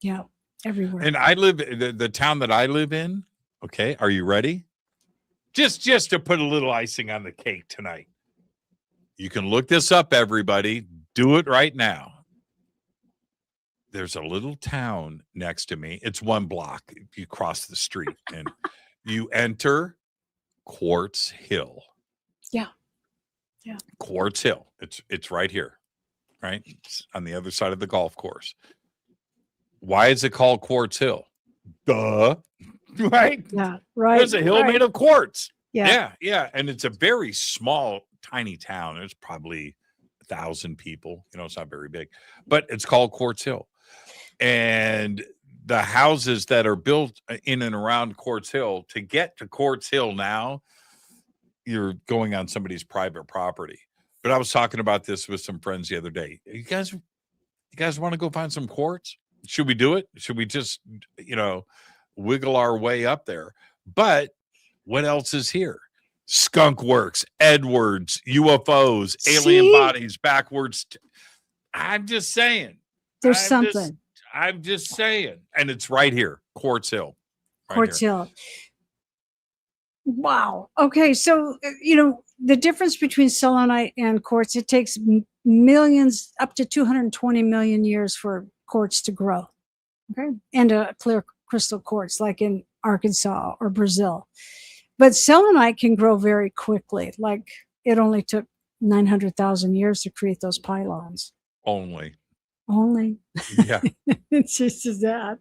Yeah, everywhere. And I live the town that I live in. Okay, are you ready? Just to put a little icing on the cake tonight. You can look this up, everybody. Do it right now. There's a little town next to me. It's one block. You cross the street and you enter Quartz Hill. Yeah. Quartz Hill. It's right here, right? It's on the other side of the golf course. Why is it called Quartz Hill? Duh. Right? Yeah, right. There's a hill made of quartz. Yeah. And it's a very small, tiny town. There's probably 1,000 people. It's not very big, but it's called Quartz Hill. And the houses that are built in and around Quartz Hill, to get to Quartz Hill now, you're going on somebody's private property. But I was talking about this with some friends the other day. You guys want to go find some quartz? Should we do it? Should we just, wiggle our way up there? But what else is here? Skunk Works, Edwards, UFOs, alien bodies, backwards. I'm just saying. There's something. I'm just saying. And it's right here, Quartz Hill. Quartz Hill. Wow. Okay. So, the difference between selenite and quartz, it takes millions, up to 220 million years for quartz to grow. Okay. And a clear crystal quartz, like in Arkansas or Brazil. But selenite can grow very quickly. Like it only took 900,000 years to create those pylons. Only. Yeah. It's just as that.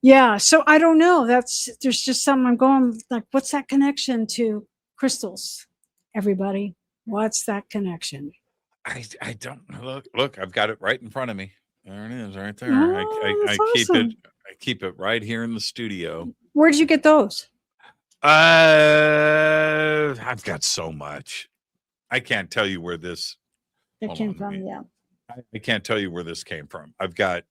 Yeah. So I don't know. There's just something I'm going like, what's that connection to crystals? Everybody, what's that connection? I don't look, I've got it right in front of me. There it is, right there. Oh, I awesome. keep it right here in the studio. Where did you get those? I've got so much. I can't tell you where this Came from. Yeah. I can't tell you where this came from. I've got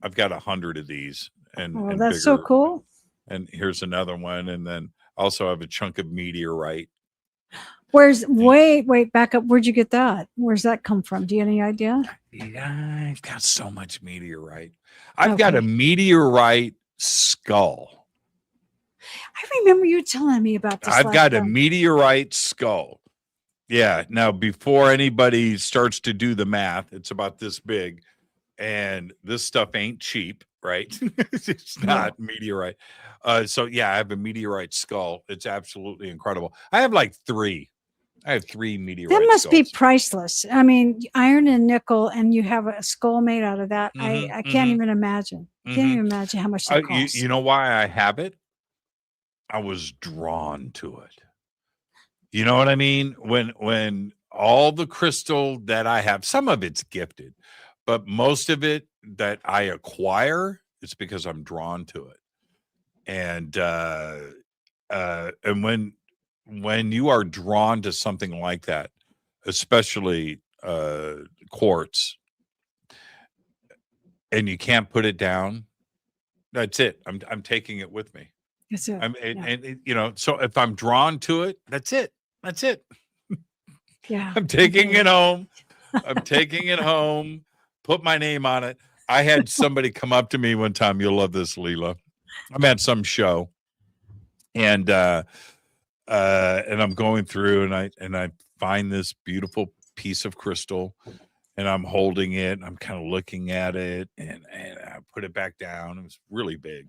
100 of these, and that's bigger. so cool. And here's another one, and then also I have a chunk of meteorite. Wait, back up. Where'd you get that? Where's that come from? Do you have any idea? Yeah, I've got so much meteorite. I've got a meteorite skull. I remember you telling me about this. I've got a meteorite skull. Yeah. Now, before anybody starts to do the math, it's about this big, and this stuff ain't cheap, right? It's not meteorite. So yeah, I have a meteorite skull. It's absolutely incredible. I have like 3. I have 3 meteorites. That must be priceless. I mean, iron and nickel, and you have a skull made out of that. I can't even imagine. Can't even imagine how much that costs. You know why I have it? I was drawn to it. You know what I mean? When all the crystal that I have, some of it's gifted, but most of it that I acquire, it's because I'm drawn to it. And when you are drawn to something like that, especially quartz, and you can't put it down, that's it. I'm taking it with me. That's it. And so if I'm drawn to it, that's it. That's it. Yeah. I'm taking it home. I'm taking it home. Put my name on it. I had somebody come up to me one time. You'll love this, Leela. I'm at some show, and I'm going through, and I find this beautiful piece of crystal, and I'm holding it. I'm kind of looking at it, and I put it back down. It was really big,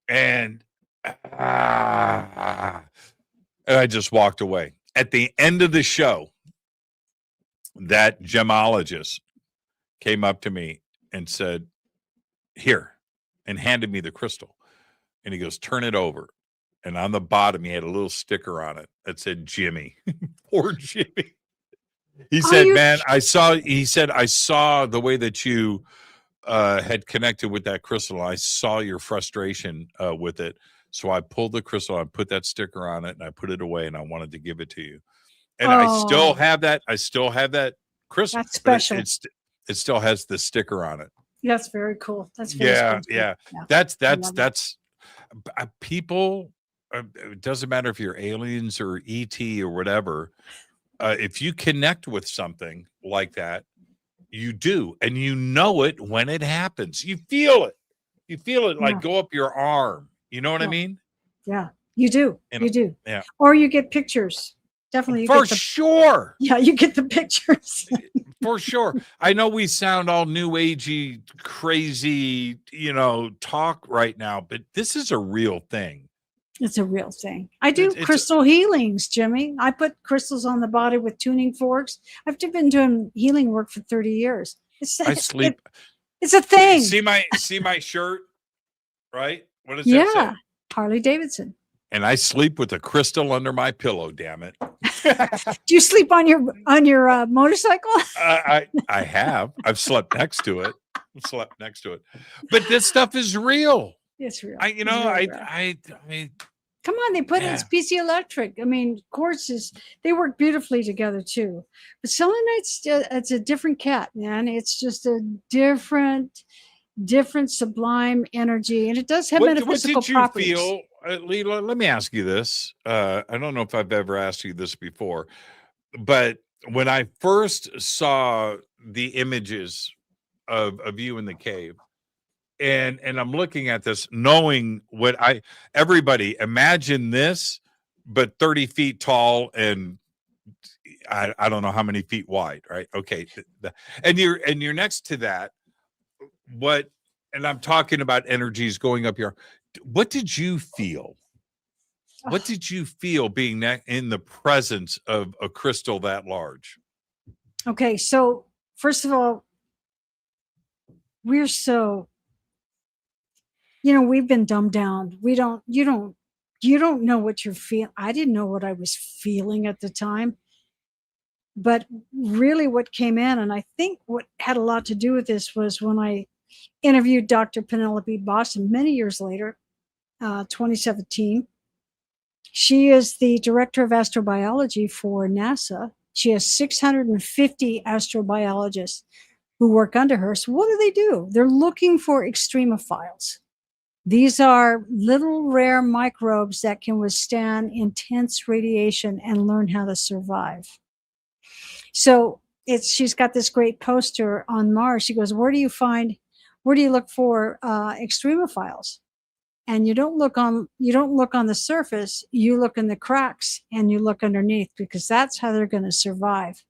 and I just walked away. At the end of the show, that gemologist came up to me and said, "Here," and handed me the crystal. And he goes, "Turn it over." And on the bottom, he had a little sticker on it that said Jimmy. Poor Jimmy. He said, "Man, I saw the way that you had connected with that crystal. I saw your frustration with it. So I pulled the crystal, I put that sticker on it, and I put it away, and I wanted to give it to you." And I still have that. I still have that crystal. That's special. It still has the sticker on it. That's very cool. That's very special. Yeah. That's people. It doesn't matter if you're aliens or ET or whatever. If you connect with something like that, you do, and you know it when it happens. You feel it. You feel it like go up your arm. You know what I mean? Yeah, you do. You do. Yeah. Or you get pictures. Definitely. For sure. Yeah, you get the pictures. For sure. I know we sound all new agey, crazy, talk right now, but this is a real thing. It's a real thing. I do crystal healings, Jimmy. I put crystals on the body with tuning forks. I've been doing healing work for 30 years. It's a thing. See my shirt, right? What does that say? Yeah, Harley Davidson. And I sleep with a crystal under my pillow. Damn it! Do you sleep on your motorcycle? I have. I've slept next to it. But this stuff is real. It's real. Come on, they put it's piezoelectric. I mean, quartz they work beautifully together too. But selenite's it's a different cat, man. It's just a different sublime energy, and it does have metaphysical properties. What did you feel, Leela? Let me ask you this. I don't know if I've ever asked you this before, but when I first saw the images of you in the cave, and I'm looking at this, knowing what everybody imagine this, but 30 feet tall and I don't know how many feet wide, right? Okay, and you're next to that. And I'm talking about energies going up here. What did you feel? What did you feel being in the presence of a crystal that large? Okay, so first of all, we're so, we've been dumbed down. You don't know what you're feeling. I didn't know what I was feeling at the time. But really what came in, and I think what had a lot to do with this, was when I interviewed Dr. Penelope Boston many years later, 2017. She is the director of astrobiology for NASA. She has 650 astrobiologists who work under her. So what do? They're looking for extremophiles. These are little rare microbes that can withstand intense radiation and learn how to survive. So she's got this great poster on Mars. She goes, where do you look for extremophiles? And you don't look on the surface, you look in the cracks and you look underneath, because that's how they're going to survive.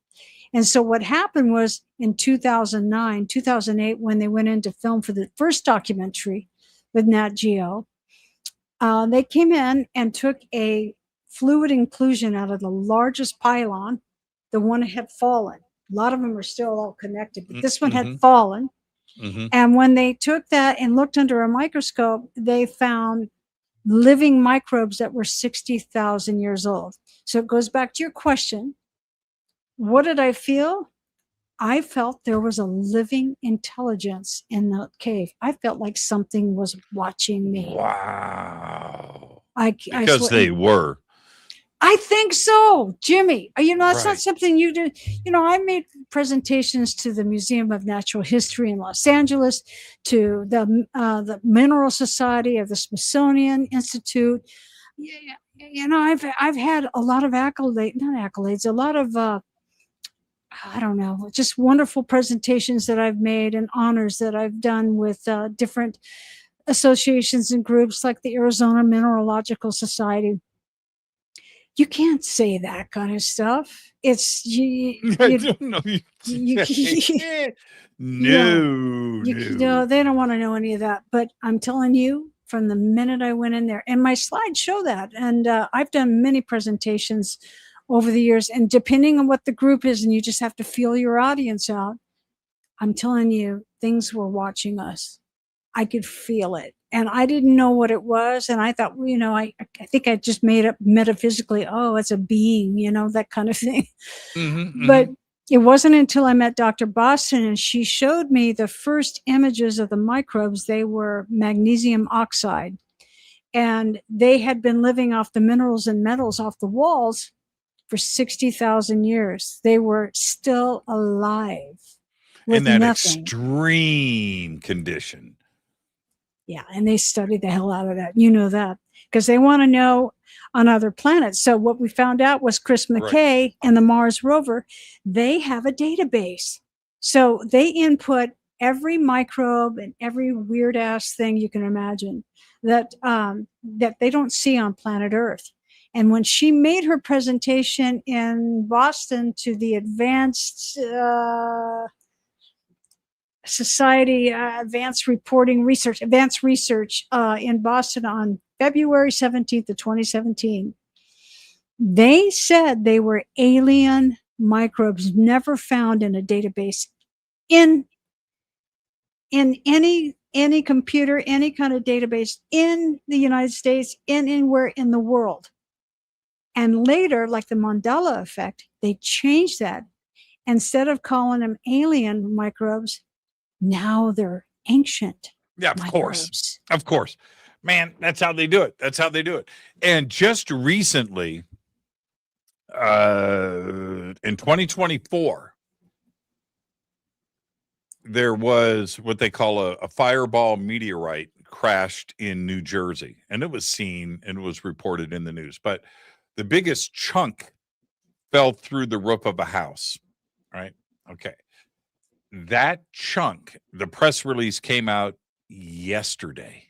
And so what happened was in 2009, 2008, when they went in to film for the first documentary with Nat Geo, they came in and took a fluid inclusion out of the largest pylon. The one had fallen. A lot of them are still all connected, but this one had fallen. Mm-hmm. And when they took that and looked under a microscope, they found living microbes that were 60,000 years old. So it goes back to your question. What did I feel? I felt there was a living intelligence in the cave. I felt like something was watching me. Wow. I Because swear. they were. I think so, Jimmy. That's not Right. something you do. I made presentations to the Museum of Natural History in Los Angeles, to the Mineral Society of the Smithsonian Institute. Yeah, I've had a lot of not accolades, a lot of I don't know, just wonderful presentations that I've made and honors that I've done with different associations and groups like the Arizona Mineralogical Society. You can't say that kind of stuff. It's I don't know. No, they don't want to know any of that. But I'm telling you, from the minute I went in there, and my slides show that, and I've done many presentations over the years, and depending on what the group is, and you just have to feel your audience out. I'm telling you, things were watching us. I could feel it. And I didn't know what it was. And I thought, I think I just made up metaphysically, oh, it's a being, that kind of thing. But it wasn't until I met Dr. Boston and she showed me the first images of the microbes. They were magnesium oxide. And they had been living off the minerals and metals off the walls for 60,000 years. They were still alive. In that nothing. Extreme condition. Yeah, and they study the hell out of that. You know that because they want to know on other planets. So what we found out was Chris McKay and the Mars rover, they have a database. So they input every microbe and every weird ass thing you can imagine that that they don't see on planet Earth. And when she made her presentation in Boston to the Advanced Society Advanced Research in Boston on February 17th of 2017. They said they were alien microbes never found in a database in any computer, any kind of database in the United States, anywhere in the world. And later, like the Mandela effect, they changed that. Instead of calling them alien microbes, now they're ancient. Yeah, of microbes. Of course. Man, that's how they do it. And just recently, in 2024, there was what they call a fireball meteorite crashed in New Jersey. And it was seen and was reported in the news. But the biggest chunk fell through the roof of a house, right? Okay. That chunk, the press release came out yesterday.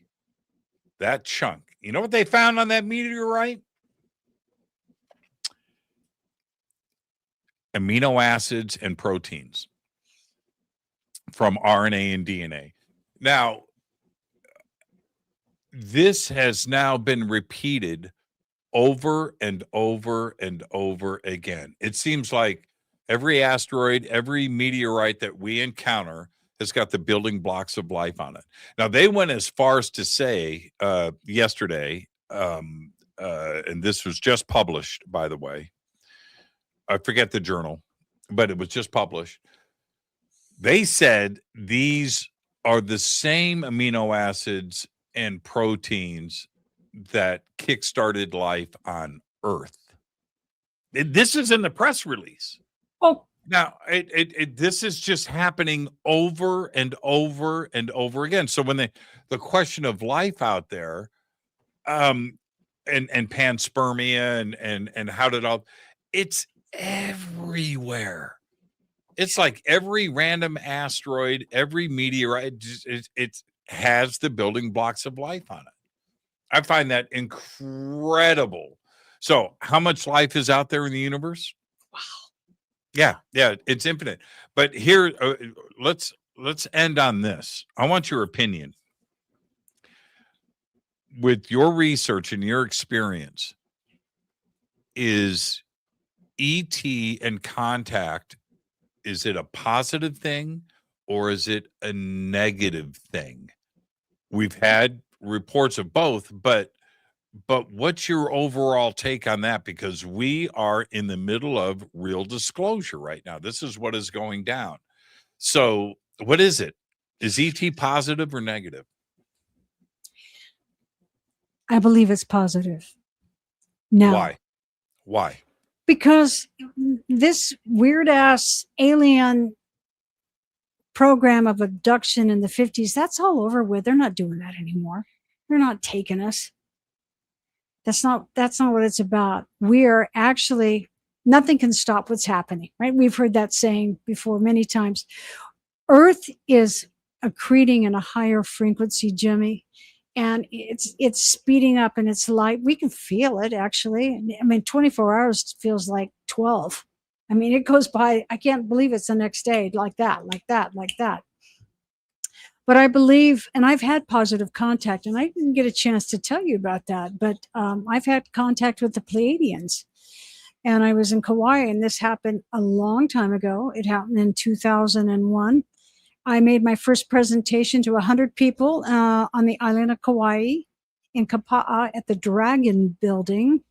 That chunk. You know what they found on that meteorite? Amino acids and proteins from RNA and DNA. Now, this has now been repeated over and over and over again. It seems like every asteroid, every meteorite that we encounter has got the building blocks of life on it. Now, they went as far as to say yesterday, and this was just published, by the way. I forget the journal, but it was just published. They said these are the same amino acids and proteins that kickstarted life on Earth. This is in the press release. Oh, now this is just happening over and over and over again. So when the question of life out there, and panspermia and how did all, it's everywhere. It's like every random asteroid, every meteorite, it has the building blocks of life on it. I find that incredible. So how much life is out there in the universe? Wow. Yeah, it's infinite. But here, let's end on this. I want your opinion. With your research and your experience, is ET and contact, is it a positive thing or is it a negative thing? We've had reports of both, but But what's your overall take on that? Because we are in the middle of real disclosure right now. This is what is going down. So what is it? Is ET positive or negative? I believe it's positive. No. Why? Because this weird ass alien program of abduction in the 50s, that's all over with. They're not doing that anymore. They're not taking us. That's not what it's about. We're actually, nothing can stop what's happening, right? We've heard that saying before many times. Earth is accreting in a higher frequency, Jimmy, and it's speeding up in its light. We can feel it, actually. I mean, 24 hours feels like 12. I mean, it goes by, I can't believe it's the next day, like that, like that, like that. But I believe, and I've had positive contact, and I didn't get a chance to tell you about that, but I've had contact with the Pleiadians. And I was in Kauai, and this happened a long time ago. It happened in 2001. I made my first presentation to 100 people on the island of Kauai in Kapa'a at the Dragon Building.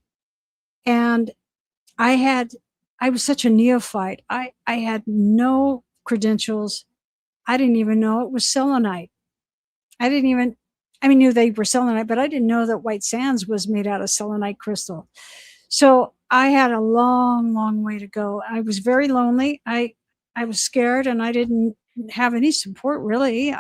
And I was such a neophyte. I had no credentials. I didn't even know it was selenite. I knew they were selenite, but I didn't know that white sands was made out of selenite crystal. So I had a long, long way to go. I was very lonely. I was scared, and I didn't have any support, really.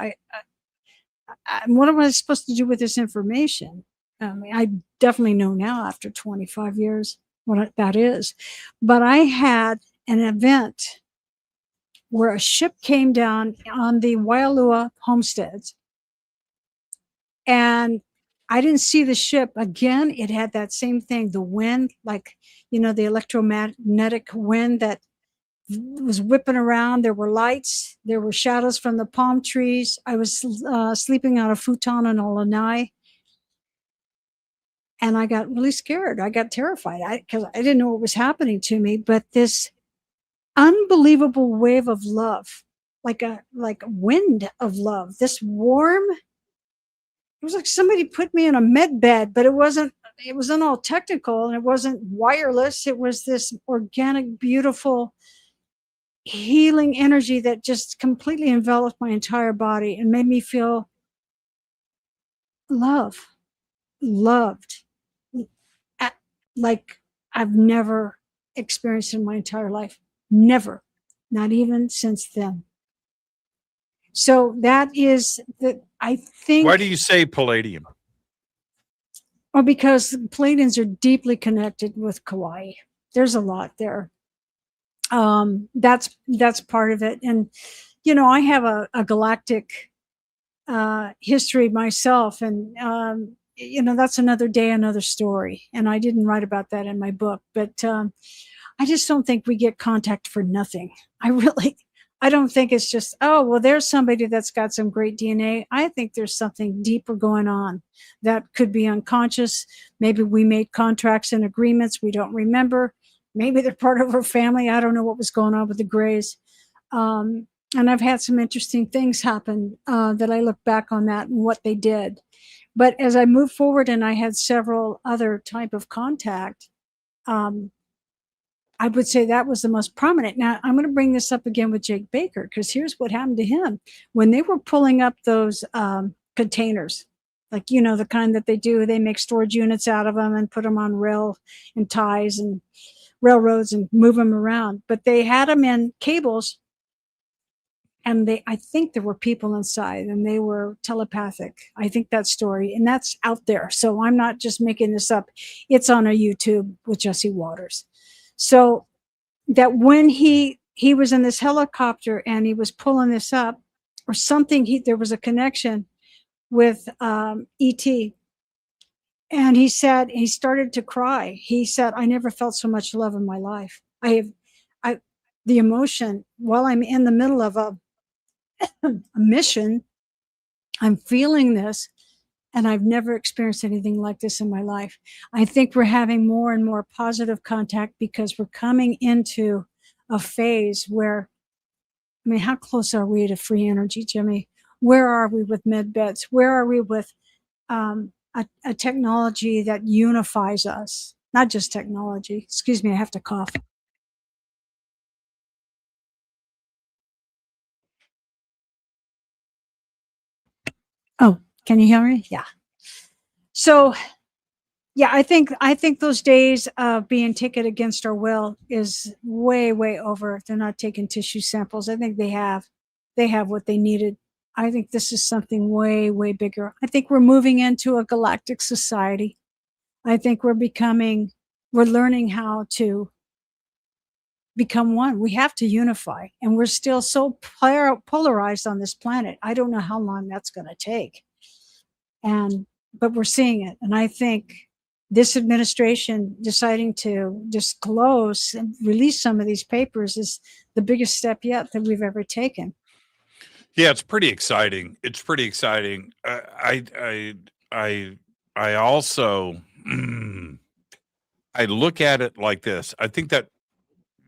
What am I supposed to do with this information? I definitely know now after 25 years what that is. But I had an event where a ship came down on the Waialua homesteads, and I didn't see the ship. Again, it had that same thing, the wind, like, the electromagnetic wind that was whipping around. There were lights, there were shadows from the palm trees. I was sleeping on a futon in a lanai, and I got really scared. I got terrified because I didn't know what was happening to me. But this unbelievable wave of love, like a wind of love, this warm, it was like somebody put me in a med bed, but it wasn't all technical, and it wasn't wireless. It was this organic, beautiful, healing energy that just completely enveloped my entire body and made me feel loved, like I've never experienced in my entire life. Never, not even since then. So that is that. I think. Why do you say palladium? Well, because Pleiadians are deeply connected with Kauai. There's a lot there. That's part of it. And, I have a galactic history myself, and, that's another day, another story. And I didn't write about that in my book, but I just don't think we get contact for nothing. I don't think it's just, oh, well, there's somebody that's got some great DNA. I think there's something deeper going on that could be unconscious. Maybe we made contracts and agreements we don't remember. Maybe they're part of our family. I don't know what was going on with the Greys. And I've had some interesting things happen that I look back on that and what they did. But as I moved forward and I had several other type of contact, I would say that was the most prominent. Now, I'm going to bring this up again with Jake Baker, because here's what happened to him. When they were pulling up those containers, like, the kind that they make storage units out of them and put them on rail and ties and railroads and move them around. But they had them in cables, and I think there were people inside, and they were telepathic. I think that story, and that's out there. So I'm not just making this up. It's on a YouTube with Jesse Waters. So that when he was in this helicopter and he was pulling this up or something, there was a connection with ET. And he said, he started to cry. He said, I never felt so much love in my life. The emotion while I'm in the middle of a mission, I'm feeling this. And I've never experienced anything like this in my life. I think we're having more and more positive contact because we're coming into a phase where, how close are we to free energy, Jimmy? Where are we with med beds? Where are we with a technology that unifies us, not just technology. Excuse me, I have to cough. Oh, can you hear me? Yeah. So, yeah, I think those days of being taken against our will is way, way over. They're not taking tissue samples. I think they have what they needed. I think this is something way, way bigger. I think we're moving into a galactic society. I think we're learning how to become one. We have to unify, and we're still so polarized on this planet. I don't know how long that's going to take. But we're seeing it. And I think this administration deciding to disclose and release some of these papers is the biggest step yet that we've ever taken. Yeah, it's pretty exciting. It's pretty exciting. I also I look at it like this. I think that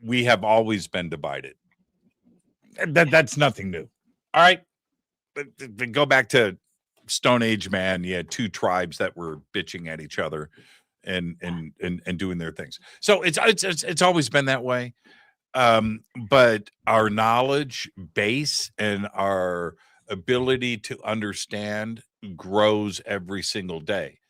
we have always been divided. That's nothing new. All right. But go back to Stone Age, man. You had two tribes that were bitching at each other and doing their things. So it's always been that way. But our knowledge base and our ability to understand grows every single day.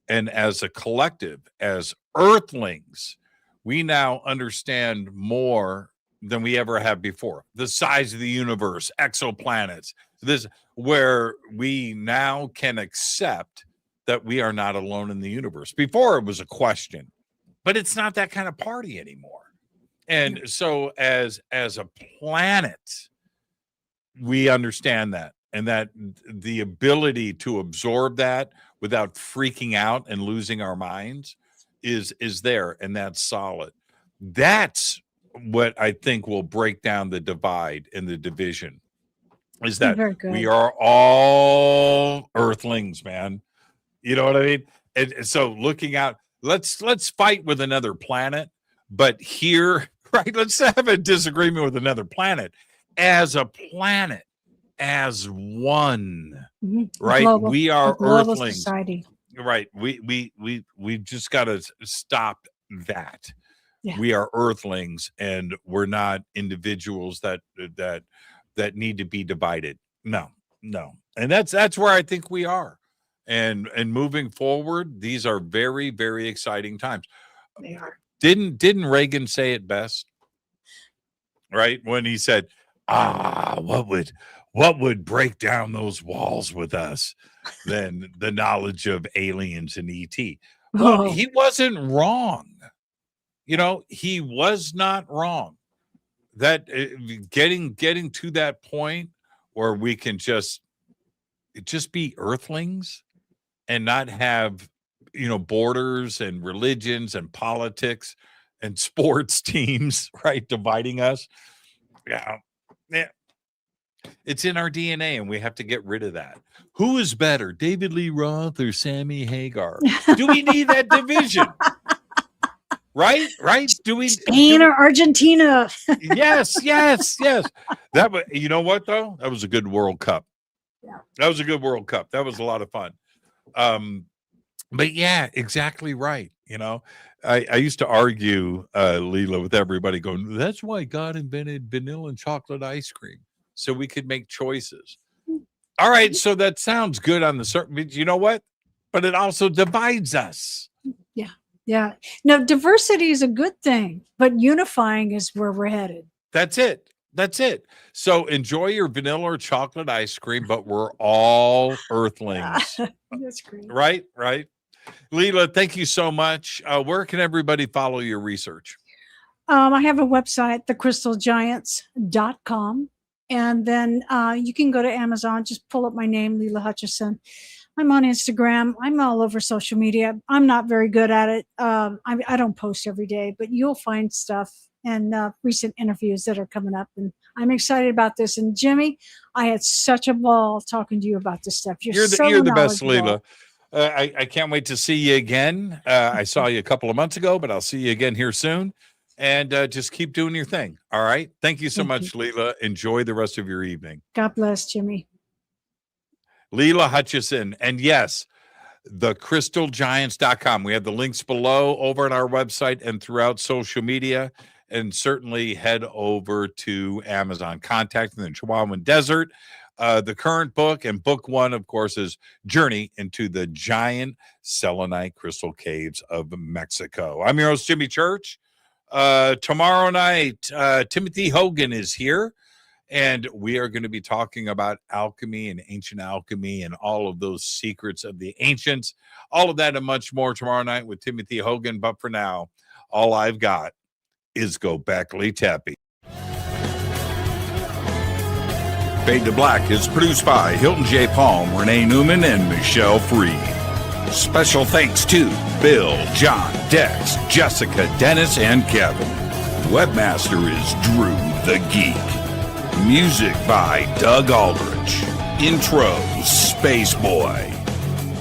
And as a collective, as earthlings, we now understand more than we ever have before. The size of the universe, exoplanets, this where we now can accept that we are not alone in the universe. Before it was a question, but it's not that kind of party anymore. And so as a planet, we understand that, and that the ability to absorb that without freaking out and losing our minds is there, and that's solid. That's what I think will break down the divide and the division, is that we are all earthlings, man. You know what I mean? And so looking out, let's fight with another planet, but here, right, let's have a disagreement with another planet as a planet, as one, right? Global, we are earthlings. Society. Right. We just got to stop that. Yeah. We are earthlings, and we're not individuals that need to be divided. No. And that's where I think we are. And moving forward, these are very, very exciting times. They are. Didn't Reagan say it best? Right? When he said, what would break down those walls with us than the knowledge of aliens and ET? Well, he wasn't wrong. He was not wrong. That getting to that point where we can just be earthlings and not have, borders and religions and politics and sports teams, right, dividing us. Yeah. It's in our DNA, and we have to get rid of that. Who is better, David Lee Roth or Sammy Hagar? Do we need that division? Right? Do we Spain or Argentina? Yes. That, you know what though? That was a good World Cup. Yeah. That was a good World Cup. That was a lot of fun. But yeah, exactly right. I used to argue, Leela, with everybody going, that's why God invented vanilla and chocolate ice cream, so we could make choices. All right. So that sounds good on the surface. You know what? But it also divides us. Yeah. Yeah. No, diversity is a good thing, but unifying is where we're headed. That's it. So enjoy your vanilla or chocolate ice cream, but we're all earthlings. That's great. Right. Leela, thank you so much. Where can everybody follow your research? I have a website, thecrystalgiants.com. And then you can go to Amazon, just pull up my name, Leela Hutchison. I'm on Instagram. I'm all over social media. I'm not very good at it. I don't post every day, but you'll find stuff and recent interviews that are coming up. And I'm excited about this. And Jimmy, I had such a ball talking to you about this stuff. You're the best, Leela. I can't wait to see you again. I saw you a couple of months ago, but I'll see you again here soon. And just keep doing your thing. All right. Thank you so much, Leela. Enjoy the rest of your evening. God bless, Jimmy. Leela Hutchison. And yes, thecrystalgiants.com. We have the links below over at our website and throughout social media. And certainly head over to Amazon. Contacting the Chihuahuan Desert. The current book and book one, of course, is Journey into the Giant Selenite Crystal Caves of Mexico. I'm your host, Jimmy Church. Tomorrow night, Timothy Hogan is here, and we are going to be talking about alchemy and ancient alchemy and all of those secrets of the ancients. All of that and much more tomorrow night with Timothy Hogan. But for now, all I've got is Gobekli Tepe. Fade to Black is produced by Hilton J. Palm, Renee Newman, and Michelle Freed. Special thanks to Bill, John, Dex, Jessica, Dennis, and Kevin. Webmaster is Drew the Geek. Music by Doug Aldrich. Intro, Space Boy.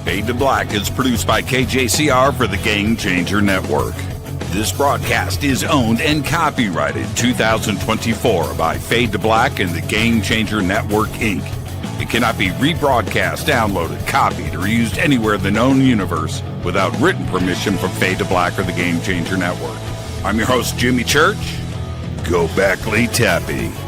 Fade to Black is produced by KJCR for the Game Changer Network. This broadcast is owned and copyrighted 2024 by Fade to Black and the Game Changer Network, Inc. It cannot be rebroadcast, downloaded, copied, or used anywhere in the known universe without written permission from Fade to Black or the Game Changer Network. I'm your host, Jimmy Church. Gobekli Tepe.